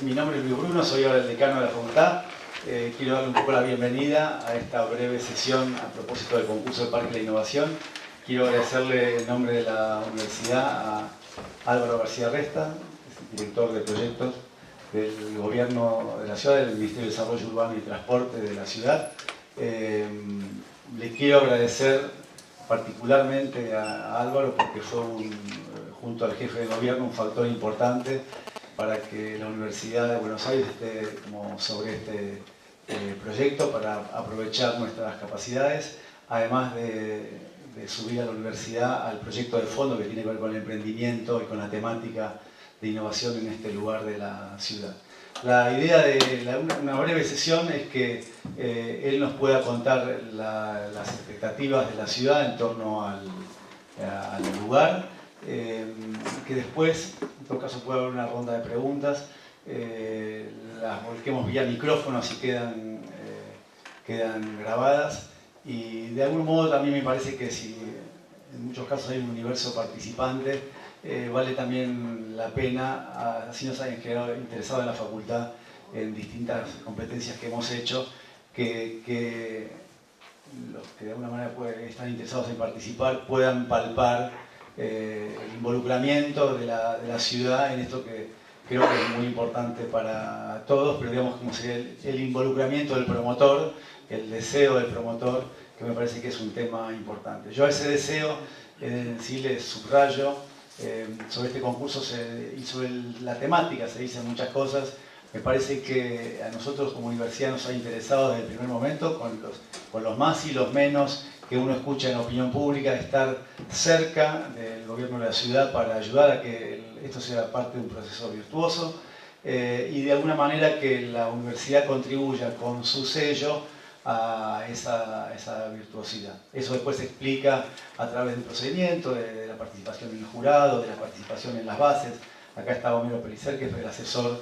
Mi nombre es Luis Bruno, soy ahora el decano de la facultad. Quiero darle un poco la bienvenida a esta breve sesión a propósito del concurso de Parque de la Innovación. Quiero agradecerle en nombre de la universidad a Álvaro García Resta, director de proyectos del gobierno de la ciudad, del Ministerio de Desarrollo Urbano y Transporte de la ciudad. Le quiero agradecer particularmente a Álvaro porque fue junto al jefe de gobierno un factor importante para que la Universidad de Buenos Aires esté como sobre este proyecto, para aprovechar nuestras capacidades, además de subir a la universidad al proyecto de fondo que tiene que ver con el emprendimiento y con la temática de innovación en este lugar de la ciudad. La idea de una breve sesión es que él nos pueda contar las expectativas de la ciudad en torno al lugar, que después, en todo caso, puede haber una ronda de preguntas, las volquemos vía micrófono, así quedan grabadas, y de algún modo también me parece que si en muchos casos hay un universo participante, vale también la pena, así nos hayan quedado interesados en la facultad en distintas competencias que hemos hecho, que los que de alguna manera están interesados en participar puedan palpar el involucramiento de la ciudad en esto que creo que es muy importante para todos, pero digamos como sería el involucramiento del promotor, el deseo del promotor, que me parece que es un tema importante. Yo a ese deseo sí le subrayo. Sobre este concurso y sobre la temática se dicen muchas cosas. Me parece que a nosotros como universidad nos ha interesado desde el primer momento, con los más y los menos que uno escucha en la opinión pública, estar cerca del gobierno de la ciudad para ayudar a que esto sea parte de un proceso virtuoso y de alguna manera que la universidad contribuya con su sello a esa virtuosidad. Eso después se explica a través del procedimiento, de la participación en el jurado, de la participación en las bases. Acá está Homero Pelicer, que es el asesor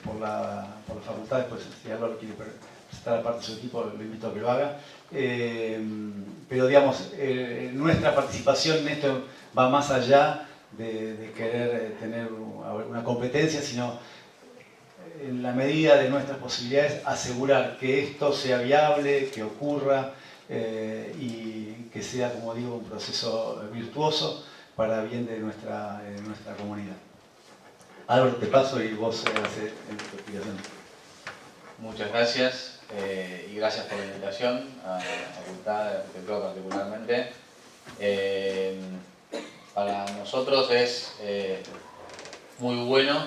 por la facultad. Después, si Álvaro quiere presentar a parte de su equipo, lo invito a que lo haga. Pero digamos, nuestra participación en esto va más allá de querer tener una competencia, sino en la medida de nuestras posibilidades asegurar que esto sea viable, que ocurra y que sea, como digo, un proceso virtuoso para bien de nuestra comunidad. Álvaro, te paso y vos haces tu explicación. Muchas gracias y gracias por la invitación a la Facultad de Arquitectura particularmente. Para nosotros es muy bueno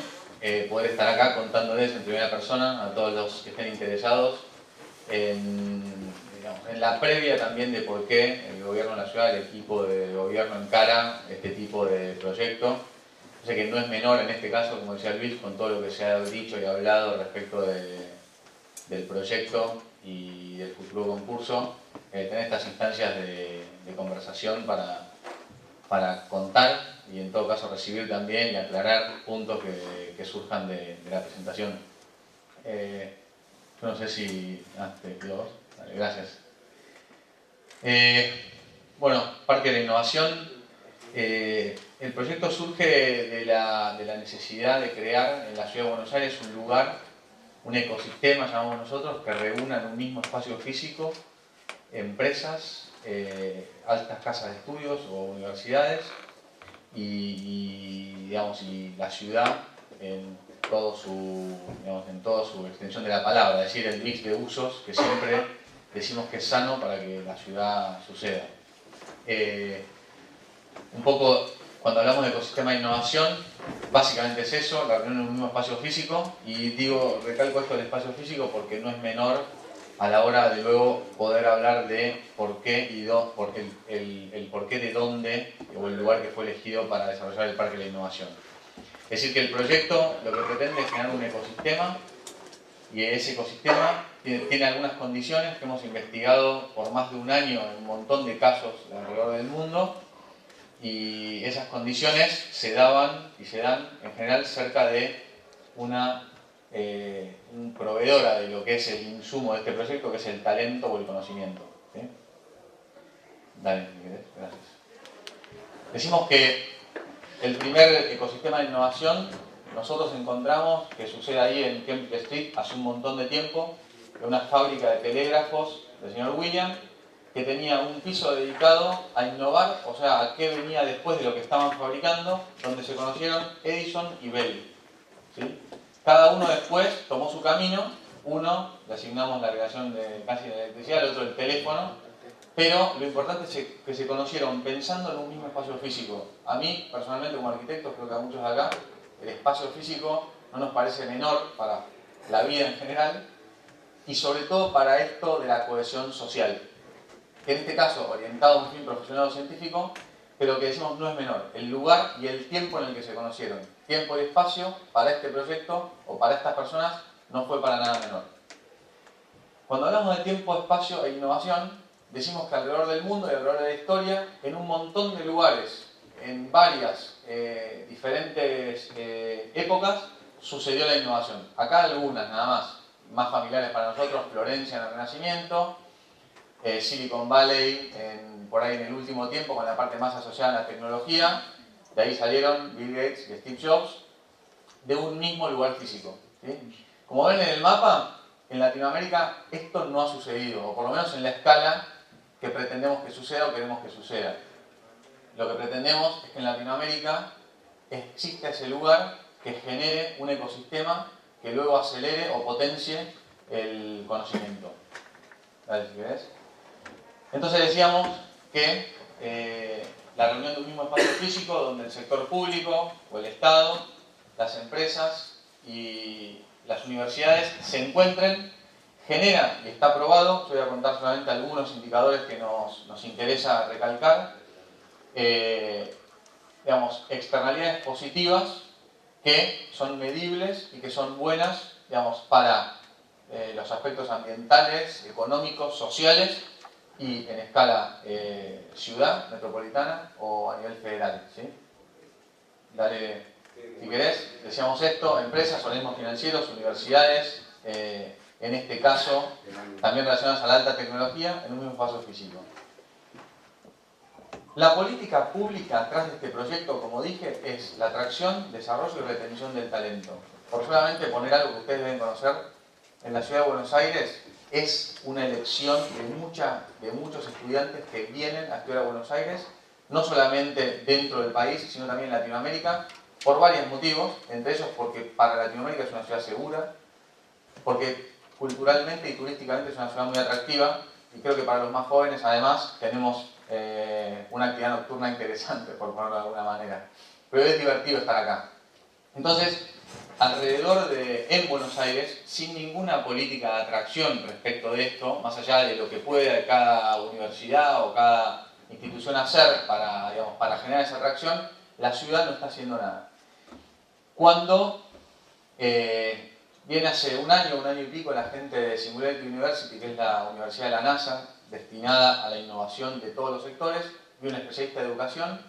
poder estar acá contándoles en primera persona a todos los que estén interesados en la previa también de por qué el gobierno de la ciudad, el equipo de gobierno encara este tipo de proyecto. Yo sé que no es menor en este caso, como decía Luis, con todo lo que se ha dicho y hablado respecto del proyecto y del futuro concurso, tener estas instancias de conversación para contar y en todo caso recibir también y aclarar puntos que surjan de la presentación. Yo no sé si... te pido vos. Vale, gracias. Bueno, Parque de la Innovación. El proyecto surge de la necesidad de crear en la Ciudad de Buenos Aires un lugar, un ecosistema, llamamos nosotros, que reúna en un mismo espacio físico empresas, altas casas de estudios o universidades y la ciudad en toda su extensión de la palabra, es decir, el mix de usos que siempre decimos que es sano para que la ciudad suceda. Un poco, cuando hablamos de ecosistema de innovación, básicamente es eso, la reunión en un mismo espacio físico, y recalco esto del espacio físico porque no es menor a la hora de luego poder hablar de por qué y el porqué de dónde o el lugar que fue elegido para desarrollar el Parque de la Innovación. Es decir, que el proyecto lo que pretende es generar un ecosistema y ese ecosistema tiene algunas condiciones que hemos investigado por más de un año en un montón de casos alrededor del mundo y esas condiciones se daban y se dan en general cerca de un proveedora de lo que es el insumo de este proyecto, que es el talento o el conocimiento. ¿Sí? Dale, si querés, gracias. Decimos que el primer ecosistema de innovación nosotros encontramos que sucede ahí en Kemp Street hace un montón de tiempo, en una fábrica de telégrafos del señor William, que tenía un piso dedicado a innovar, o sea, a qué venía después de lo que estaban fabricando, donde se conocieron Edison y Bell, ¿sí? Cada uno después tomó su camino, uno le asignamos la relación de casi de electricidad, el otro el teléfono, pero lo importante es que se conocieron pensando en un mismo espacio físico. A mí, personalmente, como arquitecto, creo que a muchos de acá, el espacio físico no nos parece menor para la vida en general y sobre todo para esto de la cohesión social, que en este caso orientado a un fin profesional o científico, pero que decimos no es menor, el lugar y el tiempo en el que se conocieron. Tiempo y espacio para este proyecto o para estas personas no fue para nada menor. Cuando hablamos de tiempo, espacio e innovación, decimos que alrededor del mundo y alrededor de la historia, en un montón de lugares, en varias diferentes épocas, sucedió la innovación. Acá algunas nada más familiares para nosotros, Florencia en el Renacimiento, Silicon Valley por ahí en el último tiempo con la parte más asociada a la tecnología, de ahí salieron Bill Gates y Steve Jobs, de un mismo lugar físico, ¿sí? Como ven en el mapa, en Latinoamérica esto no ha sucedido, o por lo menos en la escala que pretendemos que suceda o queremos que suceda. Lo que pretendemos es que en Latinoamérica exista ese lugar que genere un ecosistema que luego acelere o potencie el conocimiento. Dale, si querés. Entonces decíamos que la reunión de un mismo espacio físico donde el sector público o el Estado, las empresas y las universidades se encuentren, genera, y está probado, yo voy a contar solamente algunos indicadores que nos interesa recalcar, digamos, externalidades positivas que son medibles y que son buenas, digamos, para los aspectos ambientales, económicos, sociales y en escala ciudad, metropolitana o a nivel federal, ¿sí? Dale, si querés, decíamos esto, empresas, organismos financieros, universidades, en este caso, también relacionadas a la alta tecnología, en un mismo espacio físico. La política pública atrás de este proyecto, como dije, es la atracción, desarrollo y retención del talento. Por solamente poner algo que ustedes deben conocer, en la ciudad de Buenos Aires es una elección de muchos estudiantes que vienen a estudiar a Buenos Aires, no solamente dentro del país, sino también en Latinoamérica, por varios motivos, entre ellos porque para Latinoamérica es una ciudad segura, porque culturalmente y turísticamente es una ciudad muy atractiva, y creo que para los más jóvenes además tenemos una actividad nocturna interesante, por ponerlo de alguna manera. Pero es divertido estar acá. Entonces, alrededor en Buenos Aires, sin ninguna política de atracción respecto de esto, más allá de lo que puede cada universidad o cada institución hacer para generar esa atracción, la ciudad no está haciendo nada. Cuando viene hace un año y pico la gente de Singularity University, que es la universidad de la NASA, destinada a la innovación de todos los sectores, y un especialista de educación,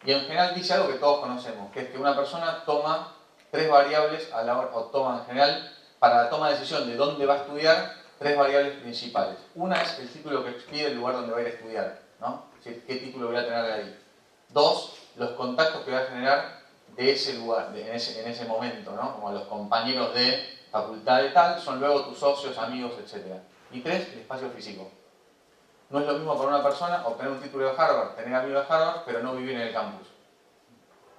y en general dice algo que todos conocemos, que es que una persona toma 3 variables a la hora, o toma en general, para la toma de decisión de dónde va a estudiar, 3 variables principales. Una es el título que expide el lugar donde va a ir a estudiar, ¿no? Es decir, qué título voy a tener ahí. 2, los contactos que va a generar de ese lugar, en ese momento, ¿no? Como los compañeros de facultad de tal, son luego tus socios, amigos, etc. Y 3, el espacio físico. No es lo mismo para una persona obtener un título de Harvard, tener amigos de Harvard, pero no vivir en el campus.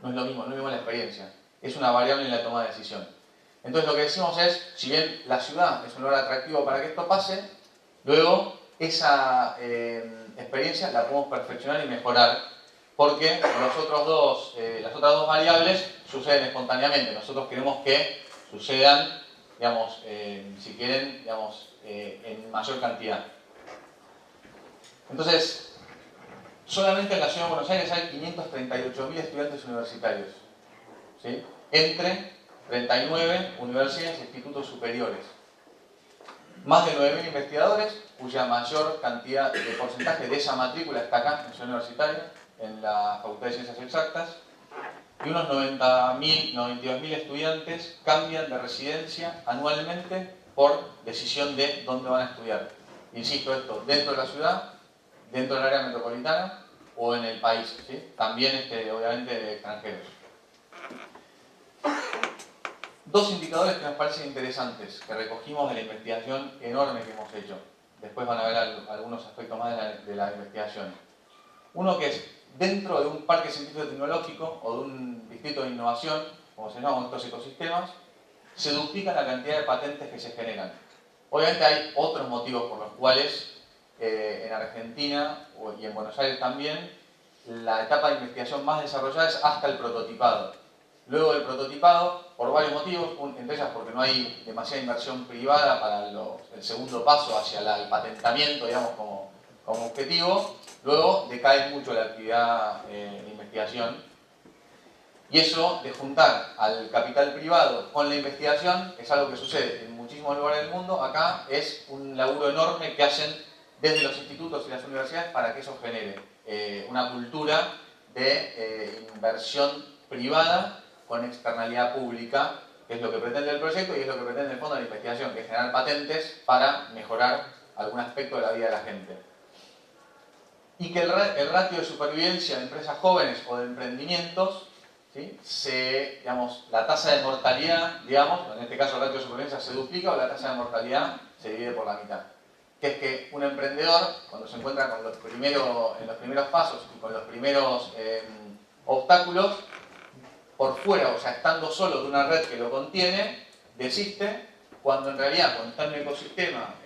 No es lo mismo, no es lo mismo la experiencia. Es una variable en la toma de decisión. Entonces lo que decimos es, si bien la ciudad es un lugar atractivo para que esto pase, luego esa experiencia la podemos perfeccionar y mejorar, porque las otras dos variables suceden espontáneamente. Nosotros queremos que sucedan, digamos, si quieren, digamos, en mayor cantidad. Entonces, solamente en la ciudad de Buenos Aires hay 538.000 estudiantes universitarios, ¿sí? Entre 39 universidades e institutos superiores. Más de 9.000 investigadores, cuya mayor cantidad de porcentaje de esa matrícula está acá en la ciudad universitaria, en la Facultad de Ciencias Exactas, y unos 92.000 estudiantes cambian de residencia anualmente por decisión de dónde van a estudiar. Insisto, esto dentro de la ciudad, dentro del área metropolitana o en el país, ¿sí? También obviamente de extranjeros. dos indicadores que nos parecen interesantes, que recogimos de la investigación enorme que hemos hecho. Después van a ver algunos aspectos más de la investigación. Uno que es, dentro de un parque científico tecnológico o de un distrito de innovación, como se llaman estos ecosistemas, se duplica la cantidad de patentes que se generan. Obviamente hay otros motivos por los cuales en Argentina y en Buenos Aires también la etapa de investigación más desarrollada es hasta el prototipado. Luego del prototipado, por varios motivos, entre ellas porque no hay demasiada inversión privada para el segundo paso hacia el patentamiento, digamos, como objetivo, luego decae mucho la actividad de investigación. Y eso de juntar al capital privado con la investigación es algo que sucede en muchísimos lugares del mundo. Acá es un laburo enorme que hacen desde los institutos y las universidades para que eso genere una cultura de inversión privada con externalidad pública, que es lo que pretende el proyecto y es lo que pretende el fondo de la investigación, que es generar patentes para mejorar algún aspecto de la vida de la gente. Y que el ratio de supervivencia de empresas jóvenes o de emprendimientos, ¿sí? La tasa de mortalidad, digamos, en este caso el ratio de supervivencia se duplica o la tasa de mortalidad se divide por la mitad. Que es que un emprendedor, cuando se encuentra en los primeros pasos y con los primeros obstáculos, por fuera, o sea, estando solo de una red que lo contiene, desiste, cuando en realidad, cuando está en un ecosistema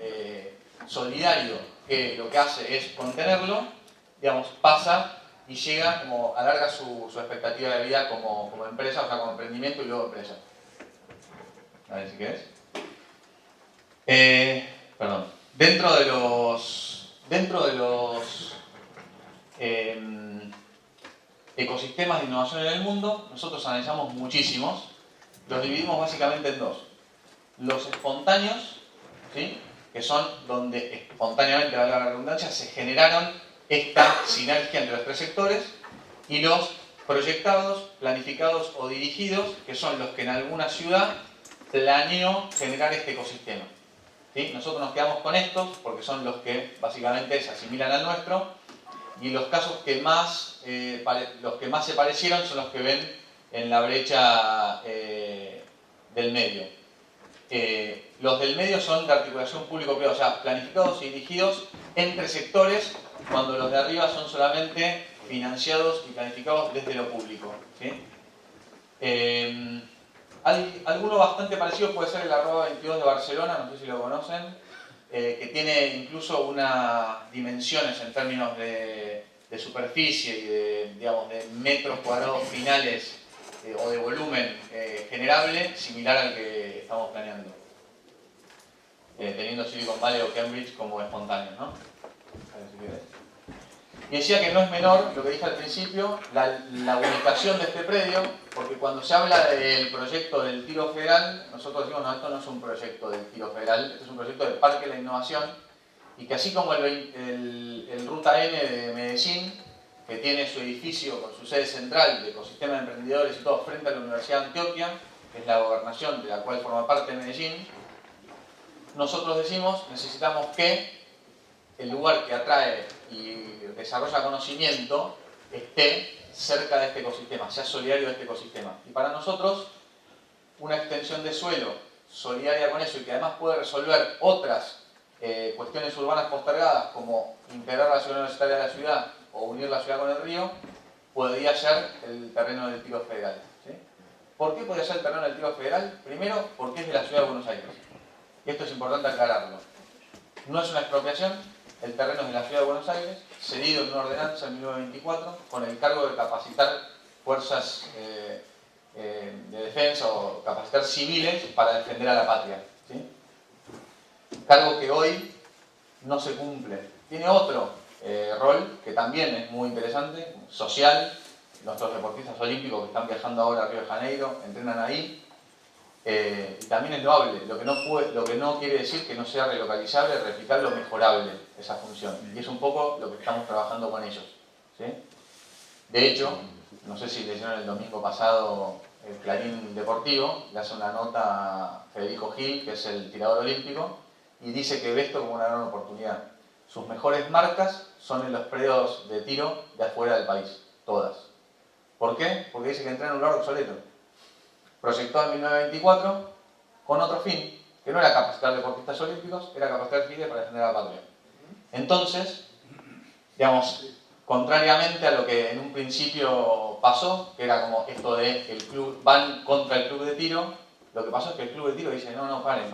solidario que lo que hace es contenerlo, digamos, pasa y llega, como alarga su expectativa de vida como empresa, o sea, como emprendimiento y luego empresa. A ver si querés. Perdón. Dentro de los ecosistemas de innovación en el mundo, nosotros analizamos muchísimos, los dividimos básicamente en dos. Los espontáneos, ¿sí? Que son donde espontáneamente, valga la redundancia, se generaron esta sinergia entre los tres sectores, y los proyectados, planificados o dirigidos, que son los que en alguna ciudad planeó generar este ecosistema. ¿Sí? Nosotros nos quedamos con estos porque son los que básicamente se asimilan al nuestro, y los casos que más se parecieron son los que ven en la brecha del medio. Los del medio son de articulación público-privada, o sea, planificados y dirigidos entre sectores, cuando los de arriba son solamente financiados y planificados desde lo público. ¿Sí? Alguno bastante parecido puede ser el @22 de Barcelona, no sé si lo conocen, que tiene incluso unas dimensiones en términos de superficie y de metros cuadrados finales o de volumen generable, similar al que estamos planeando, teniendo Silicon Valley o Cambridge como espontáneos, ¿no? A ver si querés. Y decía que no es menor, lo que dije al principio, la ubicación de este predio, porque cuando se habla del proyecto del Tiro Federal, nosotros decimos, no, esto no es un proyecto del Tiro Federal, esto es un proyecto del Parque de la Innovación, y que así como el Ruta N de Medellín, que tiene su edificio con su sede central de ecosistema de emprendedores y todo frente a la Universidad de Antioquia, que es la gobernación de la cual forma parte de Medellín, nosotros decimos, necesitamos que el lugar que atrae y desarrolla conocimiento esté cerca de este ecosistema, sea solidario de este ecosistema. Y para nosotros, una extensión de suelo solidaria con eso y que además puede resolver otras cuestiones urbanas postergadas, como integrar la ciudad universitaria a la ciudad o unir la ciudad con el río, podría ser el terreno del Tiro Federal. ¿Sí? ¿Por qué podría ser el terreno del Tiro Federal? Primero, porque es de la ciudad de Buenos Aires. Y esto es importante aclararlo. No es una expropiación, el terreno es de la ciudad de Buenos Aires, cedido en una ordenanza en 1924, con el cargo de capacitar fuerzas de defensa o capacitar civiles para defender a la patria. ¿Sí? Cargo que hoy no se cumple. Tiene otro rol que también es muy interesante, social. Nuestros deportistas olímpicos que están viajando ahora a Río de Janeiro entrenan ahí. Y también es loable, lo que no quiere decir que no sea relocalizable, replicable o mejorable esa función. Y es un poco lo que estamos trabajando con ellos. ¿Sí? De hecho, no sé si leyeron el domingo pasado el Clarín Deportivo, le hace una nota a Federico Gil, que es el tirador olímpico, y dice que ve esto como una gran oportunidad. Sus mejores marcas son en los predios de tiro de afuera del país, todas. ¿Por qué? Porque dice que entrenan en un lugar obsoleto. proyectado en 1924 con otro fin, que no era capacitar deportistas olímpicos, era capacitar civiles para defender a la patria. Entonces, digamos, contrariamente a lo que en un principio pasó, que era como esto de que el club van contra el club de tiro, lo que pasó es que el club de tiro dice, no, paren.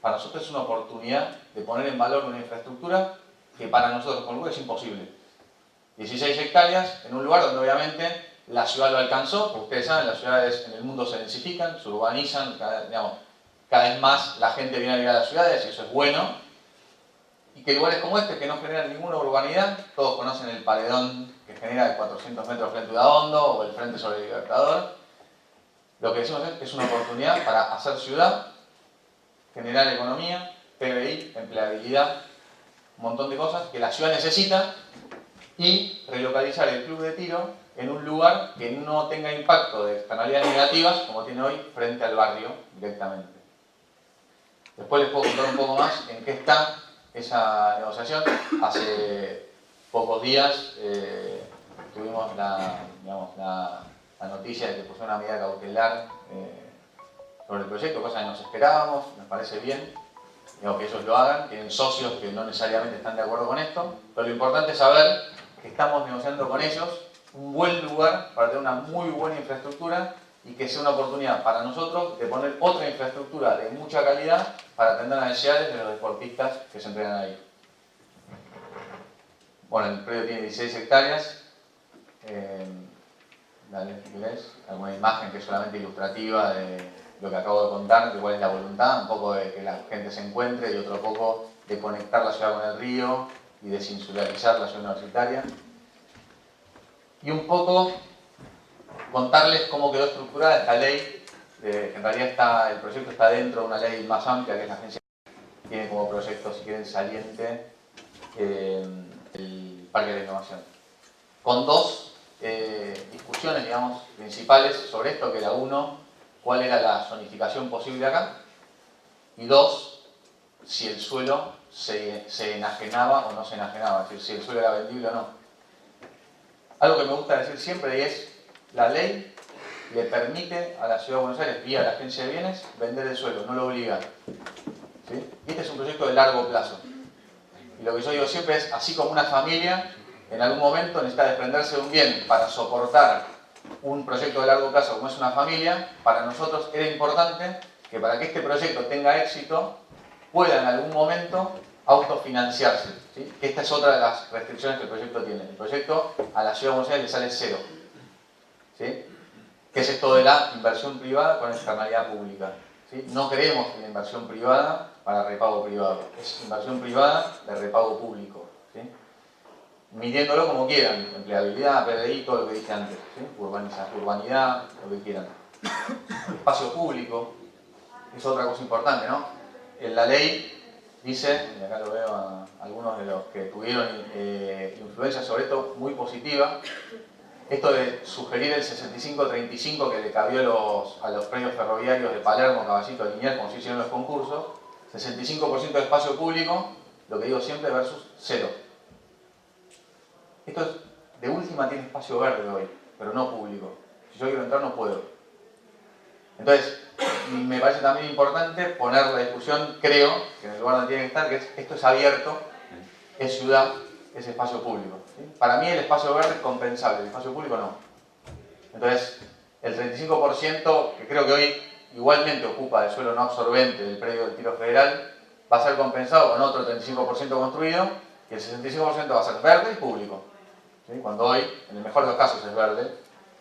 Para nosotros es una oportunidad de poner en valor una infraestructura que para nosotros como club es imposible. 16 hectáreas en un lugar donde obviamente la ciudad lo alcanzó, porque ustedes saben, las ciudades en el mundo se densifican, se urbanizan, cada vez más la gente viene a vivir a las ciudades y eso es bueno. Y que lugares como este, que no generan ninguna urbanidad, todos conocen el paredón que genera de 400 metros frente a Udaondo o el frente sobre el Libertador, lo que decimos es que es una oportunidad para hacer ciudad, generar economía, PBI, empleabilidad, un montón de cosas que la ciudad necesita y relocalizar el club de tiro en un lugar que no tenga impacto de externalidades negativas como tiene hoy frente al barrio directamente. Después les puedo contar un poco más en qué está esa negociación. Hace pocos días tuvimos la noticia de que pusieron una medida cautelar sobre el proyecto, cosa que nos esperábamos, nos parece bien que ellos lo hagan, tienen socios que no necesariamente están de acuerdo con esto, pero lo importante es saber que estamos negociando con ellos un buen lugar para tener una muy buena infraestructura y que sea una oportunidad para nosotros de poner otra infraestructura de mucha calidad para atender las necesidades de los deportistas que se entrenan ahí. Bueno, el predio tiene 16 hectáreas. Dale, si querés, alguna imagen que es solamente ilustrativa de lo que acabo de contar, de cuál es la voluntad, un poco de que la gente se encuentre y otro poco de conectar la ciudad con el río y desinsularizar la ciudad universitaria. Y un poco contarles cómo quedó estructurada esta ley, que en realidad el proyecto está dentro de una ley más amplia que es la agencia, tiene como proyecto, si quieren, saliente el Parque de la Innovación. Con dos discusiones, digamos, principales sobre esto, que era uno, cuál era la zonificación posible acá, y dos, si el suelo se enajenaba o no se enajenaba, es decir, si el suelo era vendible o no. Algo que me gusta decir siempre es, la ley le permite a la Ciudad de Buenos Aires, vía la Agencia de Bienes, vender el suelo, no lo obliga. ¿Sí? Este es un proyecto de largo plazo. Y lo que yo digo siempre es, así como una familia, en algún momento necesita desprenderse de un bien para soportar un proyecto de largo plazo como es una familia, para nosotros era importante que para que este proyecto tenga éxito, pueda en algún momento autofinanciarse. ¿Sí? Esta es otra de las restricciones que el proyecto tiene. El proyecto a la Ciudad de Buenos Aires le sale cero. ¿Sí? ¿Qué es esto de la inversión privada con externalidad pública? ¿Sí? No creemos en la inversión privada para repago privado. Es inversión privada de repago público. ¿Sí? Midiéndolo como quieran. Empleabilidad, PDI, todo lo que dije antes. ¿Sí? Urbanidad, lo que quieran. Espacio público. Es otra cosa importante, ¿no? En la ley dice, y acá lo veo a algunos de los que tuvieron influencia sobre esto, muy positiva, esto de sugerir el 65-35 que le cabió a los predios ferroviarios de Palermo, Caballito, Liniers, como se hicieron los concursos, 65% de espacio público, lo que digo siempre, versus 0. Esto es, de última tiene espacio verde hoy, pero no público. Si yo quiero entrar no puedo. Entonces, me parece también importante poner la discusión, creo, que en el lugar donde tiene que estar, que es, esto es abierto, es ciudad, es espacio público. ¿Sí? Para mí el espacio verde es compensable, el espacio público no. Entonces, el 35% que creo que hoy igualmente ocupa el suelo no absorbente del predio del Tiro Federal, va a ser compensado con otro 35% construido y el 65% va a ser verde y público. ¿Sí? Cuando hoy, en el mejor de los casos, es verde,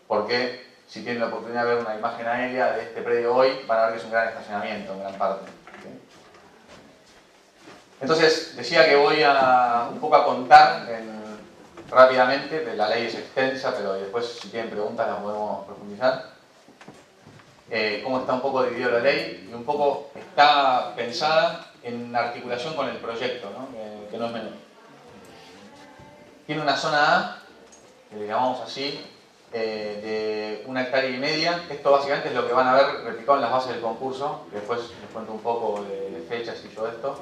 porque si tienen la oportunidad de ver una imagen aérea de este predio hoy, van a ver que es un gran estacionamiento, en gran parte. ¿Sí? Entonces, decía que voy un poco a contar rápidamente, la ley es extensa, pero después si tienen preguntas las podemos profundizar. Cómo está un poco dividida la ley y un poco está pensada en articulación con el proyecto, ¿no? Que no es menor. Tiene una zona A, que le llamamos así, de 1,5 hectáreas. Esto básicamente es lo que van a ver replicado en las bases del concurso. Después les cuento un poco de fechas y todo esto.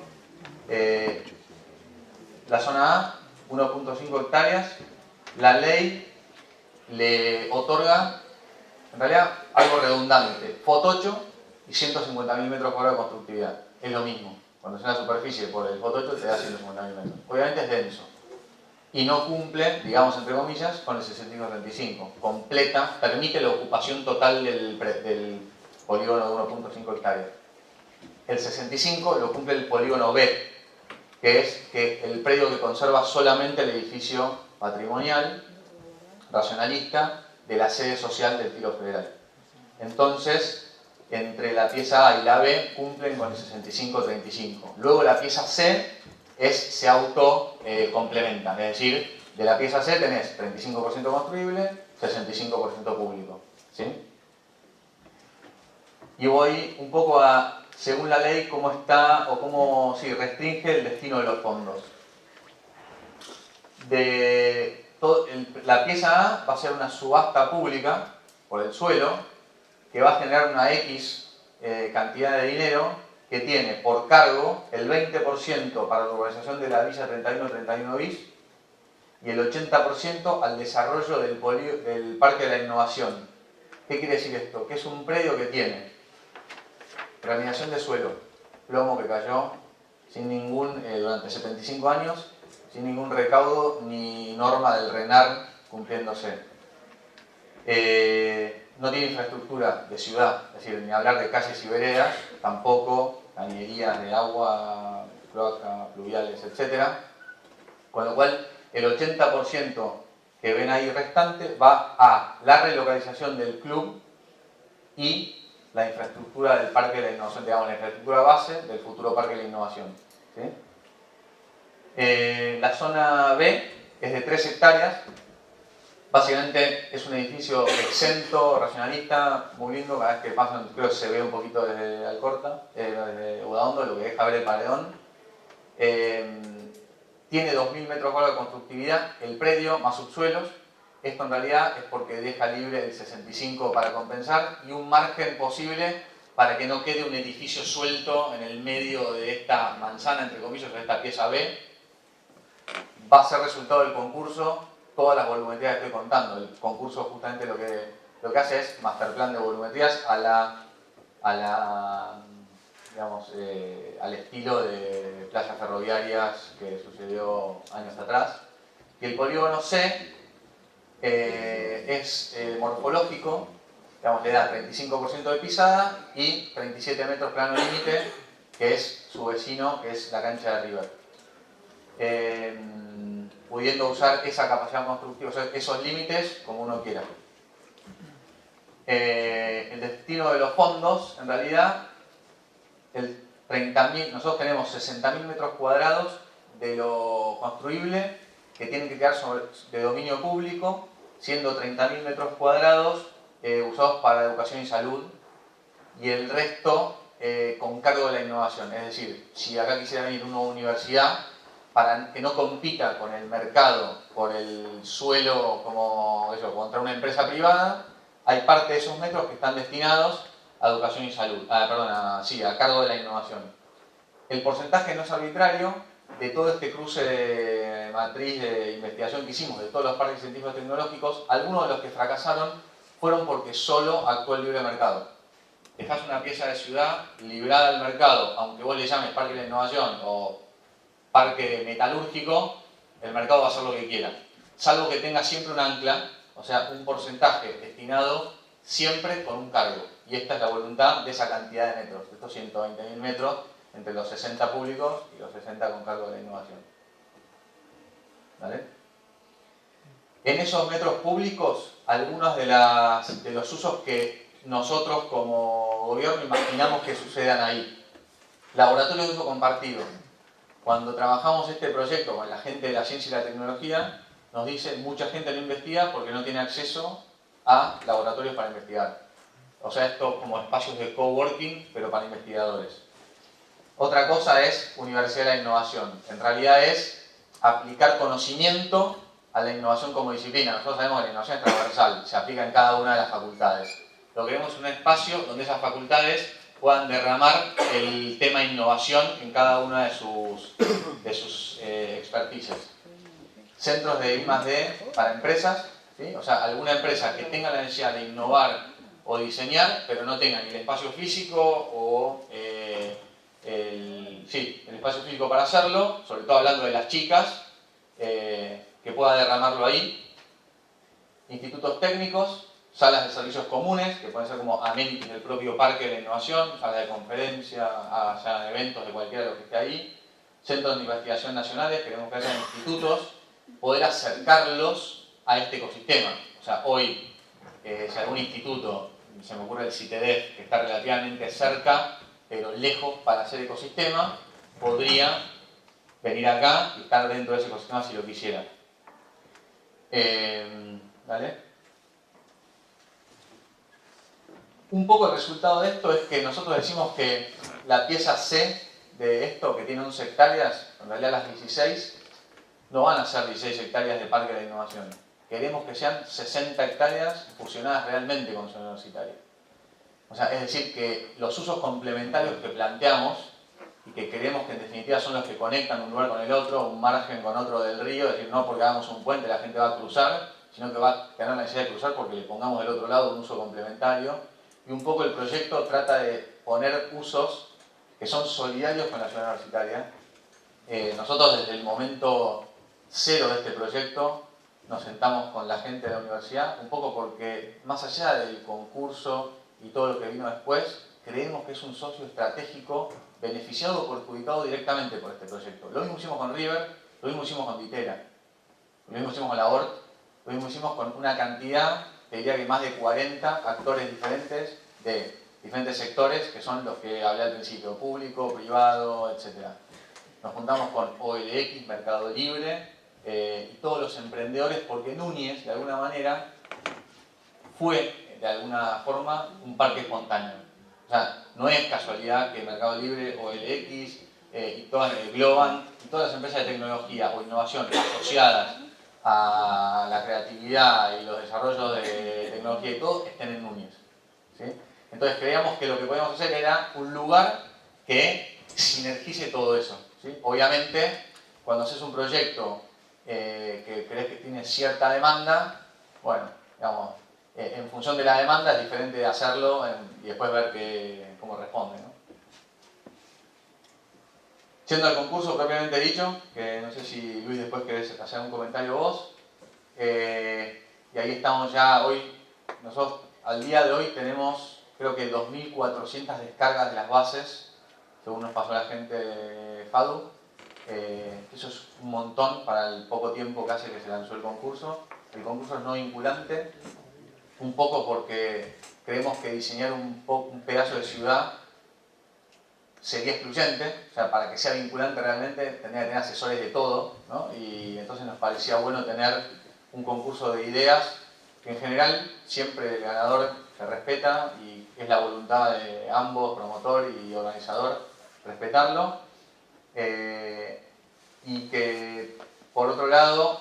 La zona A, 1,5 hectáreas. La ley le otorga En realidad, algo redundante. FOT8 y 150.000 metros cuadrados de constructividad. Es lo mismo. Cuando es una superficie por el FOT8 te da 150.000 metros. Obviamente es denso. Y no cumple, digamos entre comillas, con el 65-35. Completa, permite la ocupación total del polígono de 1.5 hectáreas. El 65 lo cumple el polígono B, que es que el predio que conserva solamente el edificio patrimonial, racionalista, de la sede social del Tiro Federal. Entonces, entre la pieza A y la B cumplen con el 65-35. Luego la pieza C se auto-complementa, es decir, de la pieza C tenés 35% construible, 65% público. ¿Sí? Y voy un poco a, según la ley, cómo está o cómo restringe el destino de los fondos. La pieza A va a ser una subasta pública por el suelo que va a generar una X cantidad de dinero que tiene por cargo el 20% para la urbanización de la Villa 31-31 bis y el 80% al desarrollo del Parque de la Innovación. ¿Qué quiere decir esto? Que es un predio que tiene laminación de suelo, plomo que cayó sin ningún, durante 75 años, sin ningún recaudo ni norma del RENAR cumpliéndose. No tiene infraestructura de ciudad, es decir, ni hablar de calles y veredas, tampoco cañerías de agua, cloaca, pluviales, etc. Con lo cual, el 80% que ven ahí restante va a la relocalización del club y la infraestructura del Parque de la Innovación, digamos, la infraestructura base del futuro Parque de la Innovación. ¿Sí? La zona B es de 3 hectáreas. Básicamente es un edificio exento, racionalista, muy lindo. Cada vez que pasan, creo que se ve un poquito desde Alcorta, desde Udaondo, lo que deja ver el paredón. Tiene 2.000 metros cuadrados de constructividad, el predio más subsuelos. Esto en realidad es porque deja libre el 65 para compensar y un margen posible para que no quede un edificio suelto en el medio de esta manzana, entre comillas, de esta pieza B. Va a ser resultado del concurso todas las volumetrías que estoy contando. El concurso justamente lo que hace es masterplan de volumetrías digamos, al estilo de playas ferroviarias que sucedió años atrás. Y el polígono C es morfológico, digamos, le da 35% de pisada y 37 metros plano límite, que es su vecino, que es la cancha de River. Pudiendo usar esa capacidad constructiva, o sea, esos límites como uno quiera. El destino de los fondos, en realidad, nosotros tenemos 60.000 metros cuadrados de lo construible que tienen que quedar de dominio público, siendo 30.000 metros cuadrados usados para educación y salud, y el resto con cargo de la innovación. Es decir, si acá quisiera venir una universidad, para que no compita con el mercado por el suelo como eso, contra una empresa privada, hay parte de esos metros que están destinados a educación y salud, a cargo de la innovación. El porcentaje no es arbitrario. De todo este cruce de matriz de investigación que hicimos, de todos los parques científicos tecnológicos, algunos de los que fracasaron fueron porque solo actuó el libre mercado. Dejás una pieza de ciudad librada al mercado, aunque vos le llames parque de la innovación o parque metalúrgico, el mercado va a hacer lo que quiera, salvo que tenga siempre un ancla, o sea, un porcentaje destinado siempre con un cargo. Y esta es la voluntad de esa cantidad de metros, de estos 120.000 metros, entre los 60 públicos y los 60 con cargo de la innovación. ¿Vale? En esos metros públicos, algunos de los usos que nosotros como gobierno imaginamos que sucedan ahí. Laboratorio de uso compartido. Cuando trabajamos este proyecto con la gente de la ciencia y la tecnología, nos dice mucha gente no investiga porque no tiene acceso a laboratorios para investigar. O sea, esto como espacios de coworking, pero para investigadores. Otra cosa es Universidad de la Innovación. En realidad es aplicar conocimiento a la innovación como disciplina. Nosotros sabemos que la innovación es transversal, se aplica en cada una de las facultades. Lo que queremos es un espacio donde esas facultades puedan derramar el tema innovación en cada una de sus expertices. Centros de I+D para empresas, ¿sí? O sea, alguna empresa que tenga la necesidad de innovar o diseñar, pero no tengan ni el espacio físico o el espacio físico para hacerlo, sobre todo hablando de las chicas, que pueda derramarlo ahí. Institutos técnicos, salas de servicios comunes, que pueden ser como amenities del propio parque de la innovación, salas de conferencia, salas de eventos de cualquiera de lo que esté ahí, centros de investigación nacionales, queremos que haya institutos, poder acercarlos a este ecosistema. O sea, hoy, si algún instituto, se me ocurre el CITEDEF, que está relativamente cerca, pero lejos para hacer ecosistema, podría venir acá y estar dentro de ese ecosistema si lo quisiera. ¿Vale? Un poco el resultado de esto es que nosotros decimos que la pieza C de esto, que tiene 11 hectáreas, en realidad las 16, no van a ser 16 hectáreas de parque de innovación. Queremos que sean 60 hectáreas fusionadas realmente con Ciudad Universitaria. O sea, es decir, que los usos complementarios que planteamos y que creemos que en definitiva son los que conectan un lugar con el otro, un margen con otro del río, es decir, no porque hagamos un puente la gente va a cruzar, sino que va a tener la necesidad de cruzar porque le pongamos del otro lado un uso complementario. Y un poco el proyecto trata de poner usos que son solidarios con la ciudad universitaria. Nosotros desde el momento cero de este proyecto nos sentamos con la gente de la universidad, un poco porque más allá del concurso y todo lo que vino después, creemos que es un socio estratégico beneficiado o perjudicado directamente por este proyecto. Lo mismo hicimos con River, lo mismo hicimos con Ditera, lo mismo hicimos con la ORT, lo mismo hicimos con una cantidad, te diría que más de 40 actores diferentes de diferentes sectores, que son los que hablé al principio, público, privado, etc. Nos juntamos con OLX, Mercado Libre, y todos los emprendedores, porque Núñez, de alguna manera, fue, de alguna forma, un parque espontáneo. O sea, no es casualidad que Mercado Libre, OLX, y todas Globan, y todas las empresas de tecnología o innovación asociadas a la creatividad y los desarrollos de tecnología y todo, estén en Núñez. ¿Sí? Entonces creíamos que lo que podíamos hacer era un lugar que sinergice todo eso. ¿Sí? Obviamente, cuando haces un proyecto que crees que tiene cierta demanda, bueno, digamos, en función de la demanda es diferente de hacerlo y después ver cómo responde, ¿no? Yendo al concurso propiamente dicho, que no sé si Luis después querés hacer un comentario vos, y ahí estamos ya hoy, nosotros al día de hoy tenemos creo que 2.400 descargas de las bases, según nos pasó la gente de FADU. Eso es un montón para el poco tiempo que hace que se lanzó el concurso. El concurso es no vinculante, un poco porque creemos que diseñar un pedazo de ciudad sería excluyente, o sea, para que sea vinculante realmente tendría que tener asesores de todo, ¿no? Y entonces nos parecía bueno tener un concurso de ideas que en general siempre el ganador se respeta y es la voluntad de ambos, promotor y organizador, respetarlo, y que por otro lado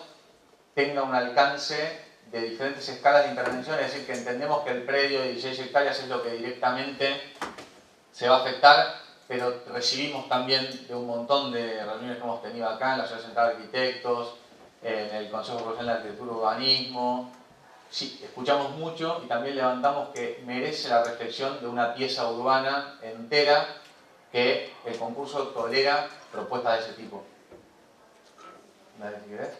tenga un alcance de diferentes escalas de intervención, es decir, que entendemos que el predio de 16 hectáreas es lo que directamente se va a afectar, pero recibimos también de un montón de reuniones que hemos tenido acá en la Sociedad Central de Arquitectos, en el Consejo Profesional de Arquitectura y Urbanismo. Sí, escuchamos mucho y también levantamos que merece la reflexión de una pieza urbana entera que el concurso tolera propuestas de ese tipo. Dale, si querés.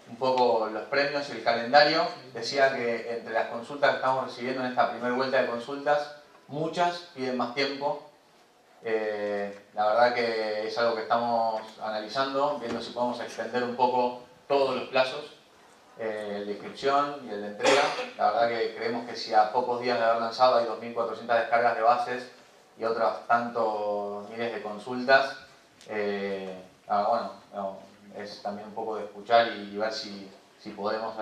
Un poco los premios y el calendario. Decía que entre las consultas que estamos recibiendo en esta primera vuelta de consultas, muchas piden más tiempo. La verdad que es algo que estamos analizando, viendo si podemos extender un poco todos los plazos, el de inscripción y el de entrega. La verdad que creemos que si a pocos días de haber lanzado hay 2.400 descargas de bases y otros tantos miles de consultas, bueno, no, es también un poco de escuchar y ver si podemos,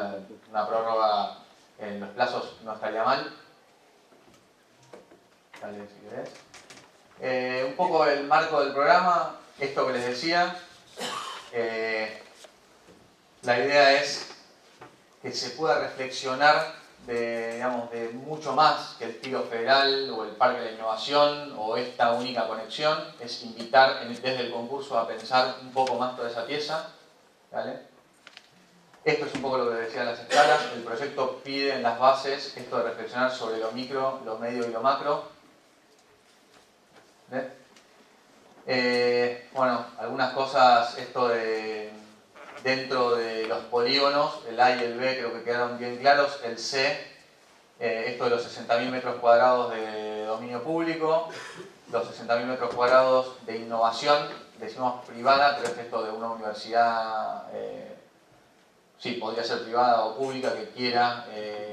una prórroga en los plazos no estaría mal. Dale, si querés. Un poco el marco del programa, esto que les decía. La idea es que se pueda reflexionar de mucho más que el tiro federal o el parque de la innovación o esta única conexión. Es invitar desde el concurso a pensar un poco más toda esa pieza. ¿Vale? Esto es un poco lo que decía las escalas. El proyecto pide en las bases esto de reflexionar sobre lo micro, lo medio y lo macro. Bueno, algunas cosas, esto de dentro de los polígonos, el A y el B creo que quedaron bien claros. El C, esto de los 60.000 metros cuadrados de dominio público, los 60.000 metros cuadrados de innovación, decimos privada, pero es esto de una universidad, sí, podría ser privada o pública, que quiera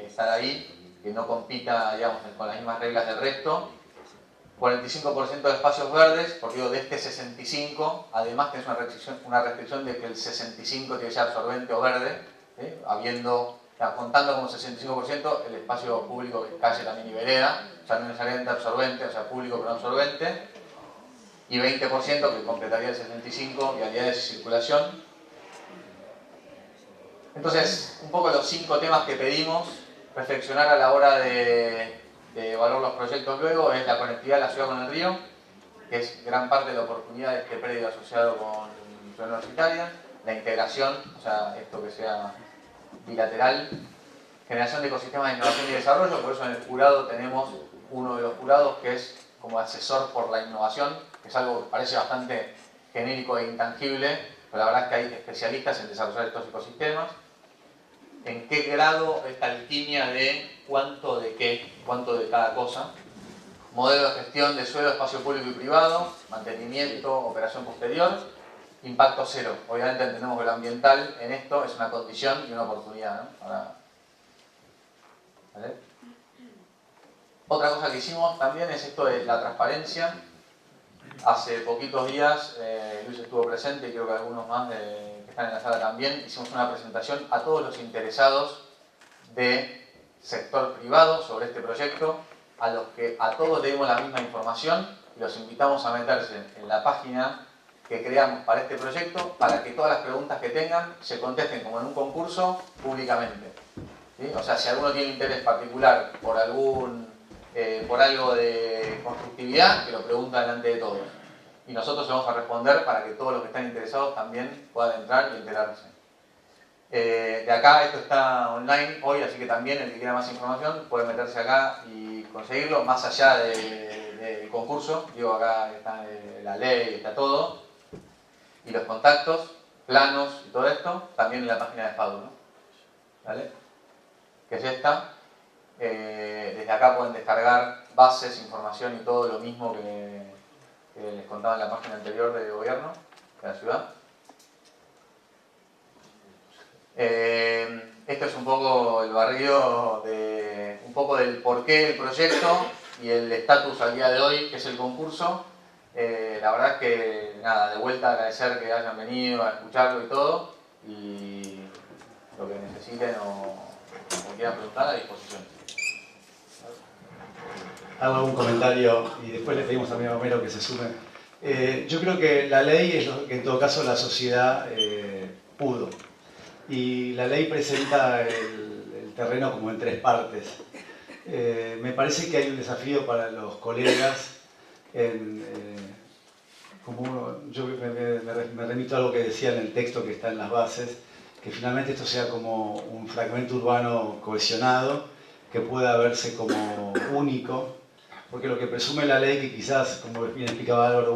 estar ahí, que no compita, digamos, con las mismas reglas del resto. 45% de espacios verdes, porque digo, de este 65, además tenés una restricción de que el 65 tiene que ser absorbente o verde, ¿sí? Contando como 65% el espacio público que es calle también y vereda, o sea, no necesariamente absorbente, o sea, público pero no absorbente, y 20% que completaría el 65, vialidades y circulación. Entonces, un poco los 5 temas que pedimos reflexionar a la hora de evaluar los proyectos luego es la conectividad de la ciudad con el río, que es gran parte de la oportunidad de este predio asociado con Ciudad Universitaria, la integración, o sea, esto que sea bilateral, generación de ecosistemas de innovación y desarrollo, por eso en el jurado tenemos uno de los jurados que es como asesor por la innovación, que es algo que parece bastante genérico e intangible, pero la verdad es que hay especialistas en desarrollar estos ecosistemas. En qué grado esta alquimia de cuánto de qué, cuánto de cada cosa. Modelo de gestión de suelo, espacio público y privado, mantenimiento, operación posterior, impacto cero. Obviamente entendemos que lo ambiental en esto es una condición y una oportunidad, ¿no? ¿Vale? Otra cosa que hicimos también es esto de la transparencia. Hace poquitos días Luis estuvo presente y creo que algunos más que están en la sala también. Hicimos una presentación a todos los interesados de sector privado sobre este proyecto, a los que a todos le dimos la misma información y los invitamos a meterse en la página que creamos para este proyecto para que todas las preguntas que tengan se contesten como en un concurso públicamente. ¿Sí? O sea, si alguno tiene interés particular por algo de constructividad, que lo pregunta delante de todos. Y nosotros vamos a responder para que todos los que están interesados también puedan entrar y enterarse. De acá esto está online hoy, así que también el que quiera más información puede meterse acá y conseguirlo, más allá del concurso. Digo, acá está la ley, está todo. Y los contactos, planos y todo esto, también en la página de FADU, ¿no? ¿Vale? Que es esta. Desde acá pueden descargar bases, información y todo lo mismo que les contaba en la página anterior de gobierno de la ciudad. Esto es un poco el barrido un poco del porqué del proyecto y el estatus al día de hoy, que es el concurso. La verdad es que, nada, de vuelta agradecer que hayan venido a escucharlo y todo, y lo que necesiten o quieran preguntar, a disposición. Hago algún comentario y después le pedimos también a Homero que se sume. Yo creo que la ley es lo que en todo caso la sociedad pudo. Y la ley presenta el terreno como en 3 partes. Me parece que hay un desafío para los colegas yo me remito a algo que decía en el texto que está en las bases, que finalmente esto sea como un fragmento urbano cohesionado, que pueda verse como único, porque lo que presume la ley, que quizás, como bien explicaba Álvaro,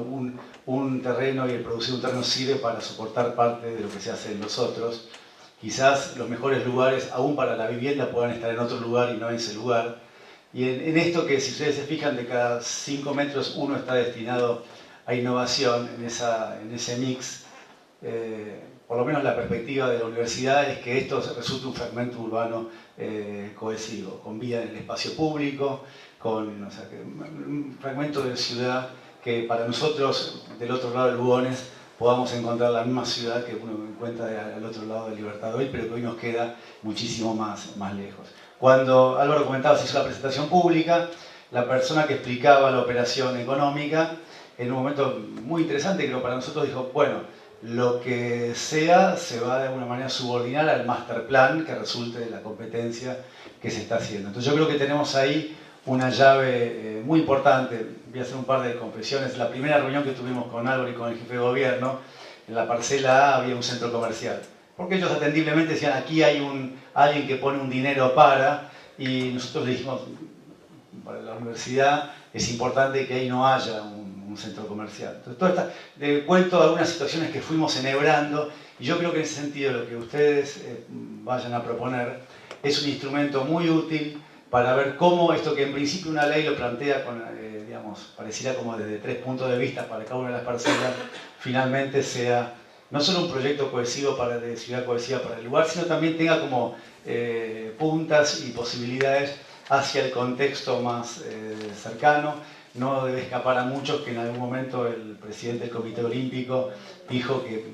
un terreno y el producir un terreno sirve para soportar parte de lo que se hace en los otros. Quizás los mejores lugares, aún para la vivienda, puedan estar en otro lugar y no en ese lugar. Y en esto que, si ustedes se fijan, de cada 5 metros uno está destinado a innovación en ese mix, por lo menos la perspectiva de la universidad es que esto resulte un fragmento urbano cohesivo, con vida en el espacio público, un fragmento de ciudad que para nosotros, del otro lado del Lugones, podamos encontrar la misma ciudad que uno encuentra al otro lado del Libertador hoy, pero que hoy nos queda muchísimo más lejos. Cuando Álvaro comentaba, se hizo la presentación pública, la persona que explicaba la operación económica, en un momento muy interesante, creo, para nosotros, dijo, bueno, lo que sea se va de alguna manera a subordinar al master plan que resulte de la competencia que se está haciendo. Entonces yo creo que tenemos ahí una llave muy importante. Voy a hacer un par de confesiones. La primera reunión que tuvimos con Álvaro y con el jefe de gobierno, en la parcela A había un centro comercial. porque ellos atendiblemente decían, aquí hay alguien que pone un dinero para, y nosotros le dijimos, para la universidad es importante que ahí no haya un centro comercial. Entonces, le cuento algunas situaciones que fuimos enhebrando, y yo creo que en ese sentido lo que ustedes vayan a proponer es un instrumento muy útil para ver cómo esto que en principio una ley lo plantea con, digamos, pareciera como desde 3 puntos de vista para cada una de las parcelas, finalmente sea no solo un proyecto cohesivo de ciudad cohesiva para el lugar, sino también tenga como puntas y posibilidades hacia el contexto más cercano. No debe escapar a muchos que en algún momento el presidente del Comité Olímpico dijo que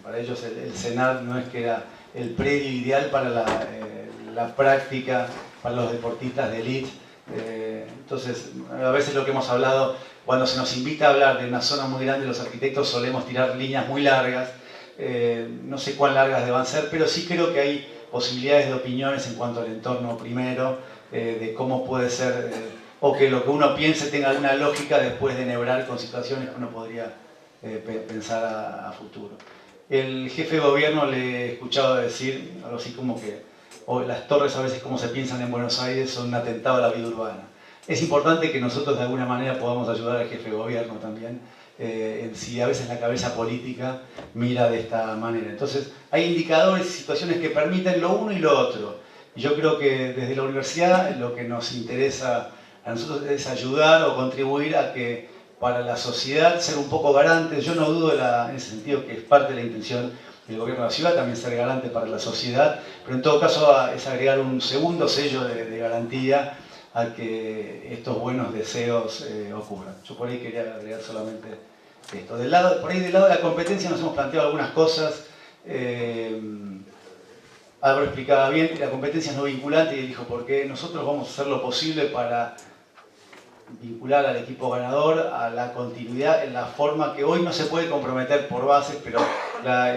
para ellos el CENAR no es que era el predio ideal para la práctica para los deportistas de élite. Entonces, a veces lo que hemos hablado, cuando se nos invita a hablar de una zona muy grande, los arquitectos solemos tirar líneas muy largas, no sé cuán largas deban ser, pero sí creo que hay posibilidades de opiniones en cuanto al entorno primero, de cómo puede ser, o que lo que uno piense tenga alguna lógica después de enhebrar con situaciones que uno podría pensar a futuro. El jefe de gobierno le he escuchado decir algo así como que las torres a veces como se piensan en Buenos Aires son un atentado a la vida urbana. Es importante que nosotros de alguna manera podamos ayudar al jefe de gobierno también, si a veces la cabeza política mira de esta manera. Entonces hay indicadores y situaciones que permiten lo uno y lo otro. Y yo creo que desde la universidad lo que nos interesa a nosotros es ayudar o contribuir a que para la sociedad ser un poco garantes. Yo no dudo en ese sentido que es parte de la intención del gobierno de la ciudad, también ser garante para la sociedad, pero en todo caso es agregar un segundo sello de garantía a que estos buenos deseos ocurran. Yo por ahí quería agregar solamente esto. Por ahí del lado de la competencia nos hemos planteado algunas cosas. Álvaro explicaba bien, la competencia es no vinculante y dijo, porque nosotros vamos a hacer lo posible para vincular al equipo ganador a la continuidad en la forma que hoy no se puede comprometer por bases, pero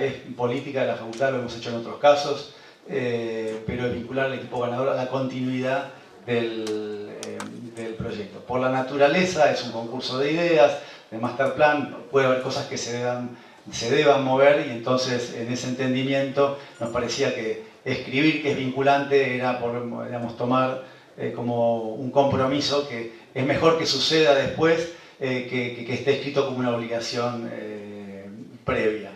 es política de la facultad, lo hemos hecho en otros casos, pero es vincular al equipo ganador a la continuidad del proyecto. Por la naturaleza es un concurso de ideas, de master plan, puede haber cosas que se deban mover y entonces en ese entendimiento nos parecía que escribir que es vinculante era, digamos, tomar como un compromiso que es mejor que suceda después que esté escrito como una obligación previa.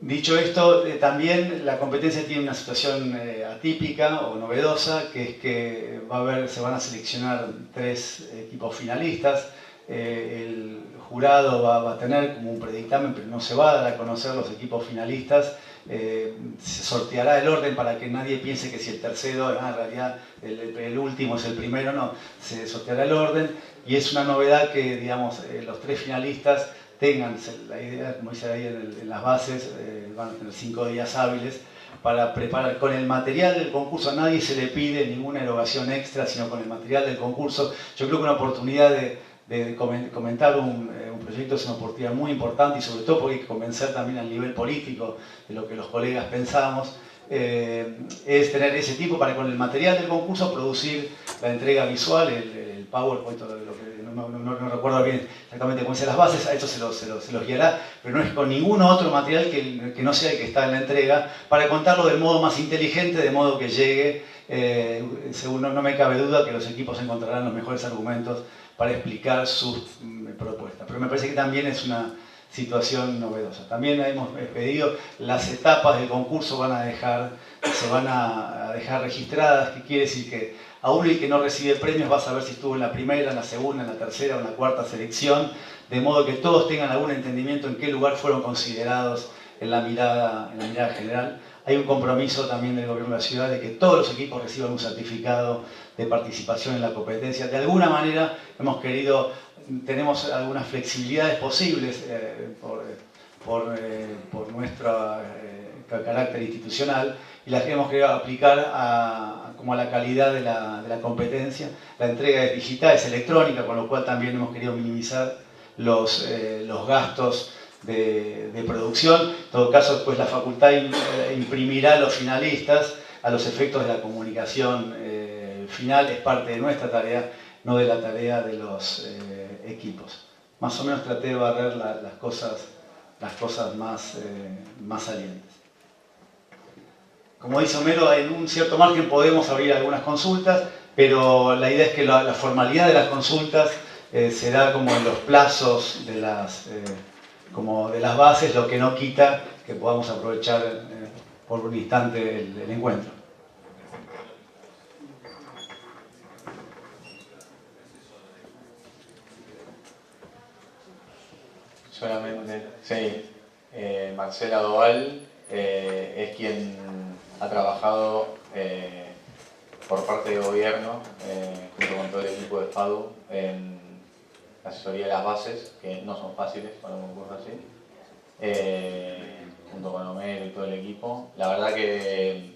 Dicho esto, también la competencia tiene una situación atípica o novedosa, que es que se van a seleccionar 3 equipos finalistas. El jurado va a tener como un predictamen, pero no se va a dar a conocer los equipos finalistas. Se sorteará el orden para que nadie piense que si el tercero, en realidad el último es el primero, no, se sorteará el orden y es una novedad que, digamos, los 3 finalistas tengan, la idea, como dice ahí en las bases, van a tener 5 días hábiles para preparar con el material del concurso. A nadie se le pide ninguna erogación extra, sino con el material del concurso. Yo creo que una oportunidad de comentar un proyecto es una oportunidad muy importante y sobre todo porque hay que convencer también al nivel político de lo que los colegas pensamos, es tener ese tipo para con el material del concurso producir la entrega visual, el PowerPoint, no recuerdo bien exactamente cómo dicen las bases, a eso se los guiará, pero no es con ningún otro material que no sea el que está en la entrega, para contarlo del modo más inteligente, de modo que llegue, según no me cabe duda que los equipos encontrarán los mejores argumentos para explicar sus propuestas. Pero me parece que también es una situación novedosa. También hemos pedido, las etapas del concurso se van a dejar registradas, que quiere decir que aún el que no recibe premios va a saber si estuvo en la primera, en la segunda, en la tercera o en la cuarta selección, de modo que todos tengan algún entendimiento en qué lugar fueron considerados en la mirada general. Hay un compromiso también del gobierno de la ciudad de que todos los equipos reciban un certificado de participación en la competencia. De alguna manera tenemos algunas flexibilidades posibles por nuestro carácter institucional y las que hemos querido aplicar como a la calidad de la competencia. La entrega es digital, es electrónica, con lo cual también hemos querido minimizar los gastos de producción. En todo caso, pues la facultad imprimirá a los finalistas a los efectos de la comunicación final. Es parte de nuestra tarea, no de la tarea de los equipos. Más o menos traté de barrer las cosas más salientes. como dice Homero, en un cierto margen podemos abrir algunas consultas, pero la idea es que la formalidad de las consultas se da como en los plazos de las bases, lo que no quita que podamos aprovechar por un instante el encuentro. Solamente, sí. Marcela Doval es quien ha trabajado por parte del gobierno, junto con todo el equipo de FADU, en la asesoría de las bases, que no son fáciles para un concurso así, junto con Homero y todo el equipo. La verdad que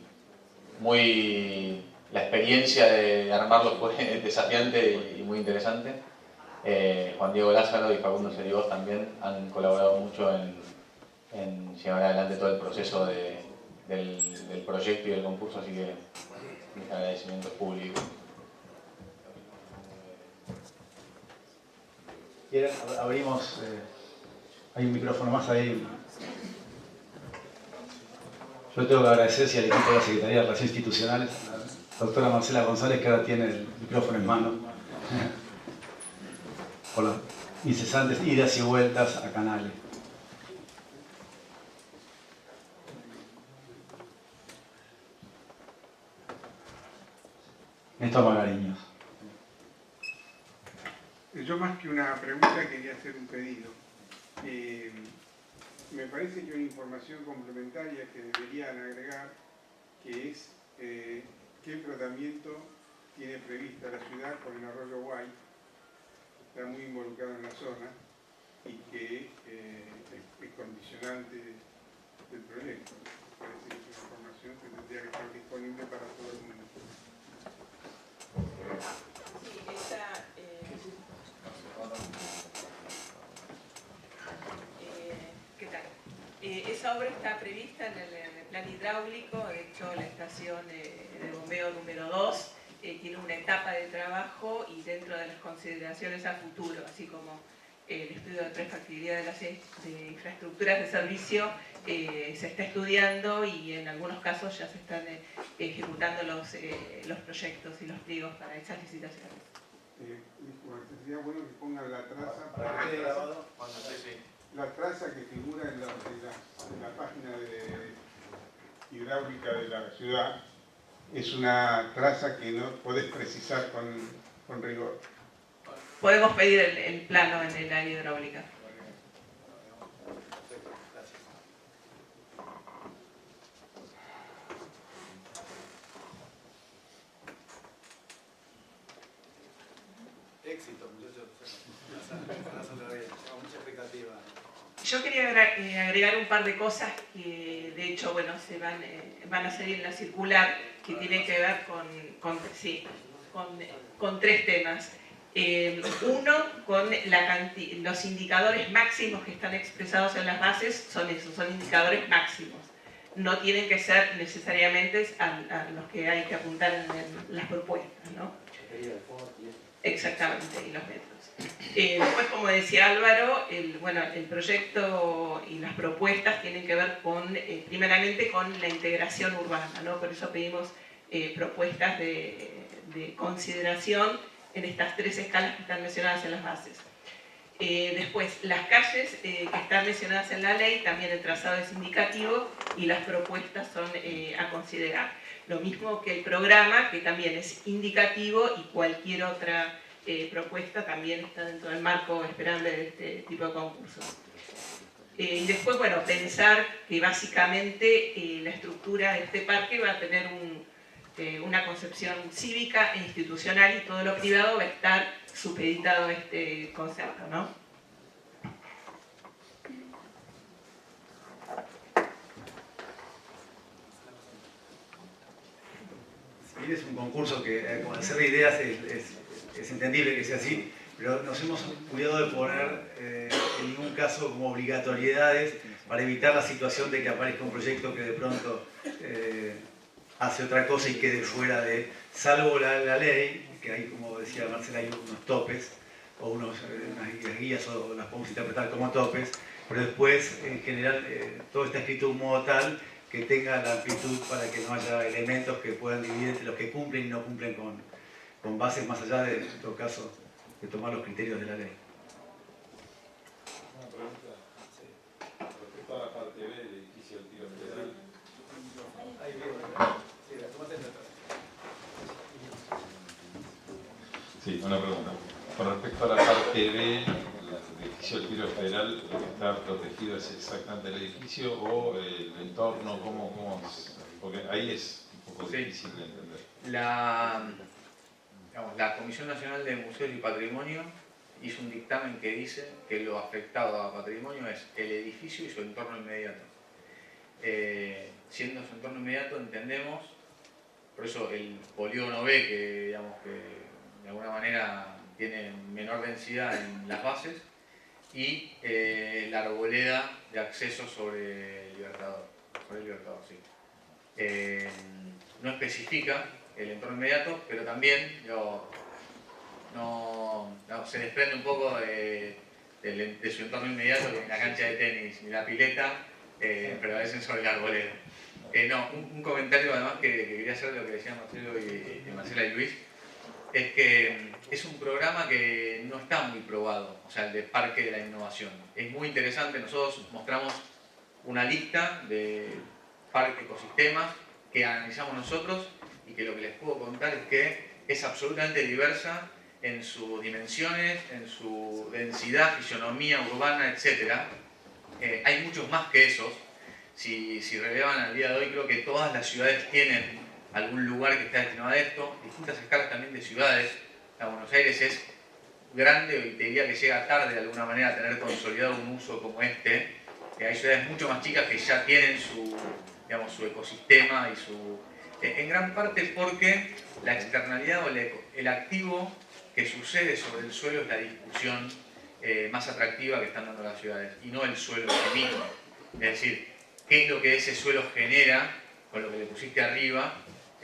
la experiencia de armarlo fue desafiante y muy interesante. Juan Diego Lázaro y Facundo Serigós también han colaborado mucho en llevar adelante todo el proceso del proyecto y del concurso, así que mis agradecimientos públicos. Bien, abrimos, hay un micrófono más ahí. Yo tengo que agradecer al equipo de la Secretaría de Relaciones Institucionales, a la doctora Marcela González, que ahora tiene el micrófono en mano, por las incesantes idas y vueltas a Canales. Néstor Magariños. Yo más que una pregunta quería hacer un pedido. Me parece que una información complementaria que deberían agregar, que es qué tratamiento tiene prevista la ciudad con el arroyo Guay, que está muy involucrado en la zona y que es condicionante del proyecto. Me parece que es una información que tendría que estar disponible para todo el mundo. ¿Qué tal? Esa obra está prevista en el plan hidráulico. De hecho, la estación de bombeo número 2 tiene una etapa de trabajo, y dentro de las consideraciones a futuro, así como el estudio de prefactibilidad de infraestructuras de servicio, se está estudiando, y en algunos casos ya se están ejecutando los proyectos y los pliegos para esas licitaciones. Sería bueno que pongan la traza la traza que figura en la página hidráulica de la ciudad. Es una traza que no podés precisar con rigor. Podemos pedir el plano en el área hidráulica. Éxito, muchachos. Mucha expectativa. Yo quería agregar un par de cosas que, de hecho, bueno, van a salir en la circular, que tiene que ver con tres temas. Uno, con los indicadores máximos que están expresados en las bases. Son esos, son indicadores máximos. No tienen que ser necesariamente a los que hay que apuntar en las propuestas, ¿no? Exactamente, y los metros. Después, como decía Álvaro, el proyecto y las propuestas tienen que ver primeramente con la integración urbana, ¿no? Por eso pedimos propuestas de consideración en estas tres escalas que están mencionadas en las bases. Después, las calles que están mencionadas en la ley, también el trazado es indicativo y las propuestas son a considerar. Lo mismo que el programa, que también es indicativo, y cualquier otra propuesta también está dentro del marco esperable de este tipo de concursos. Y después, bueno, pensar que básicamente la estructura de este parque va a tener una concepción cívica e institucional, y todo lo privado va a estar supeditado a este concepto, ¿no? Es un concurso que, como hacer de ideas, es entendible que sea así, pero nos hemos cuidado de poner en ningún caso como obligatoriedades para evitar la situación de que aparezca un proyecto que de pronto hace otra cosa y quede fuera de, salvo la ley, que hay, como decía Marcela, hay unos topes, o unas guías, o las podemos interpretar como topes, pero después, en general, todo está escrito de un modo tal que tenga la amplitud para que no haya elementos que puedan dividir entre los que cumplen y no cumplen con bases más allá de, en todo caso, de tomar los criterios de la ley. Una pregunta, respecto a la parte B del edificio del Tiro Federal. Sí, una pregunta. Con respecto a la parte B del edificio del Tiro Federal, ¿lo que está protegido es exactamente el edificio o el entorno? ¿Cómo es? Porque ahí es un poco difícil de entender. La Comisión Nacional de Museos y Patrimonio hizo un dictamen que dice que lo afectado a patrimonio es el edificio y su entorno inmediato. Siendo su entorno inmediato, entendemos, por eso el polígono B, que digamos que de alguna manera tiene menor densidad en las bases, y la arboleda de acceso sobre el Libertador. Sí. No especifica el entorno inmediato, pero también se desprende un poco de su entorno inmediato, que en la cancha de tenis y la pileta prevalecen sobre la arboleda. Un comentario además que quería hacer de lo que decían Marcelo y Marcela y Luis, es que es un programa que no está muy probado, o sea, el de Parque de la Innovación. Es muy interesante, nosotros mostramos una lista de parques, ecosistemas que analizamos nosotros y que lo que les puedo contar es que es absolutamente diversa en sus dimensiones, en su densidad, fisonomía urbana, etc. Hay muchos más que esos. Si relevan al día de hoy, creo que todas las ciudades tienen algún lugar que está destinado a esto, distintas escalas también de ciudades. La Buenos Aires es grande y te diría que llega tarde de alguna manera a tener consolidado un uso como este. Hay ciudades mucho más chicas que ya tienen su ecosistema y su... En gran parte porque la externalidad o el activo que sucede sobre el suelo es la discusión más atractiva que están dando las ciudades y no el suelo en sí mismo. Es decir, qué es lo que ese suelo genera con lo que le pusiste arriba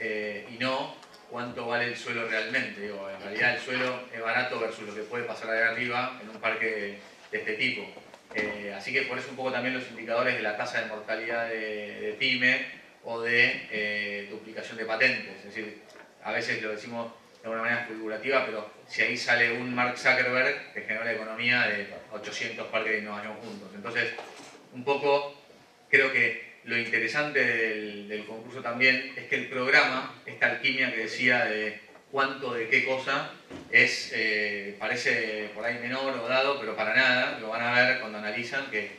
y no cuánto vale el suelo realmente. En realidad el suelo es barato versus lo que puede pasar de arriba en un parque de este tipo. Así que por eso un poco también los indicadores de la tasa de mortalidad de PYME o de duplicación de patentes. Es decir, a veces lo decimos de una manera figurativa, pero si ahí sale un Mark Zuckerberg que genera economía de 800 parques de innovación juntos. Entonces, un poco creo que lo interesante del concurso también es que el programa, esta alquimia que decía de cuánto de qué cosa, parece por ahí menor o dado, pero para nada, lo van a ver cuando analizan que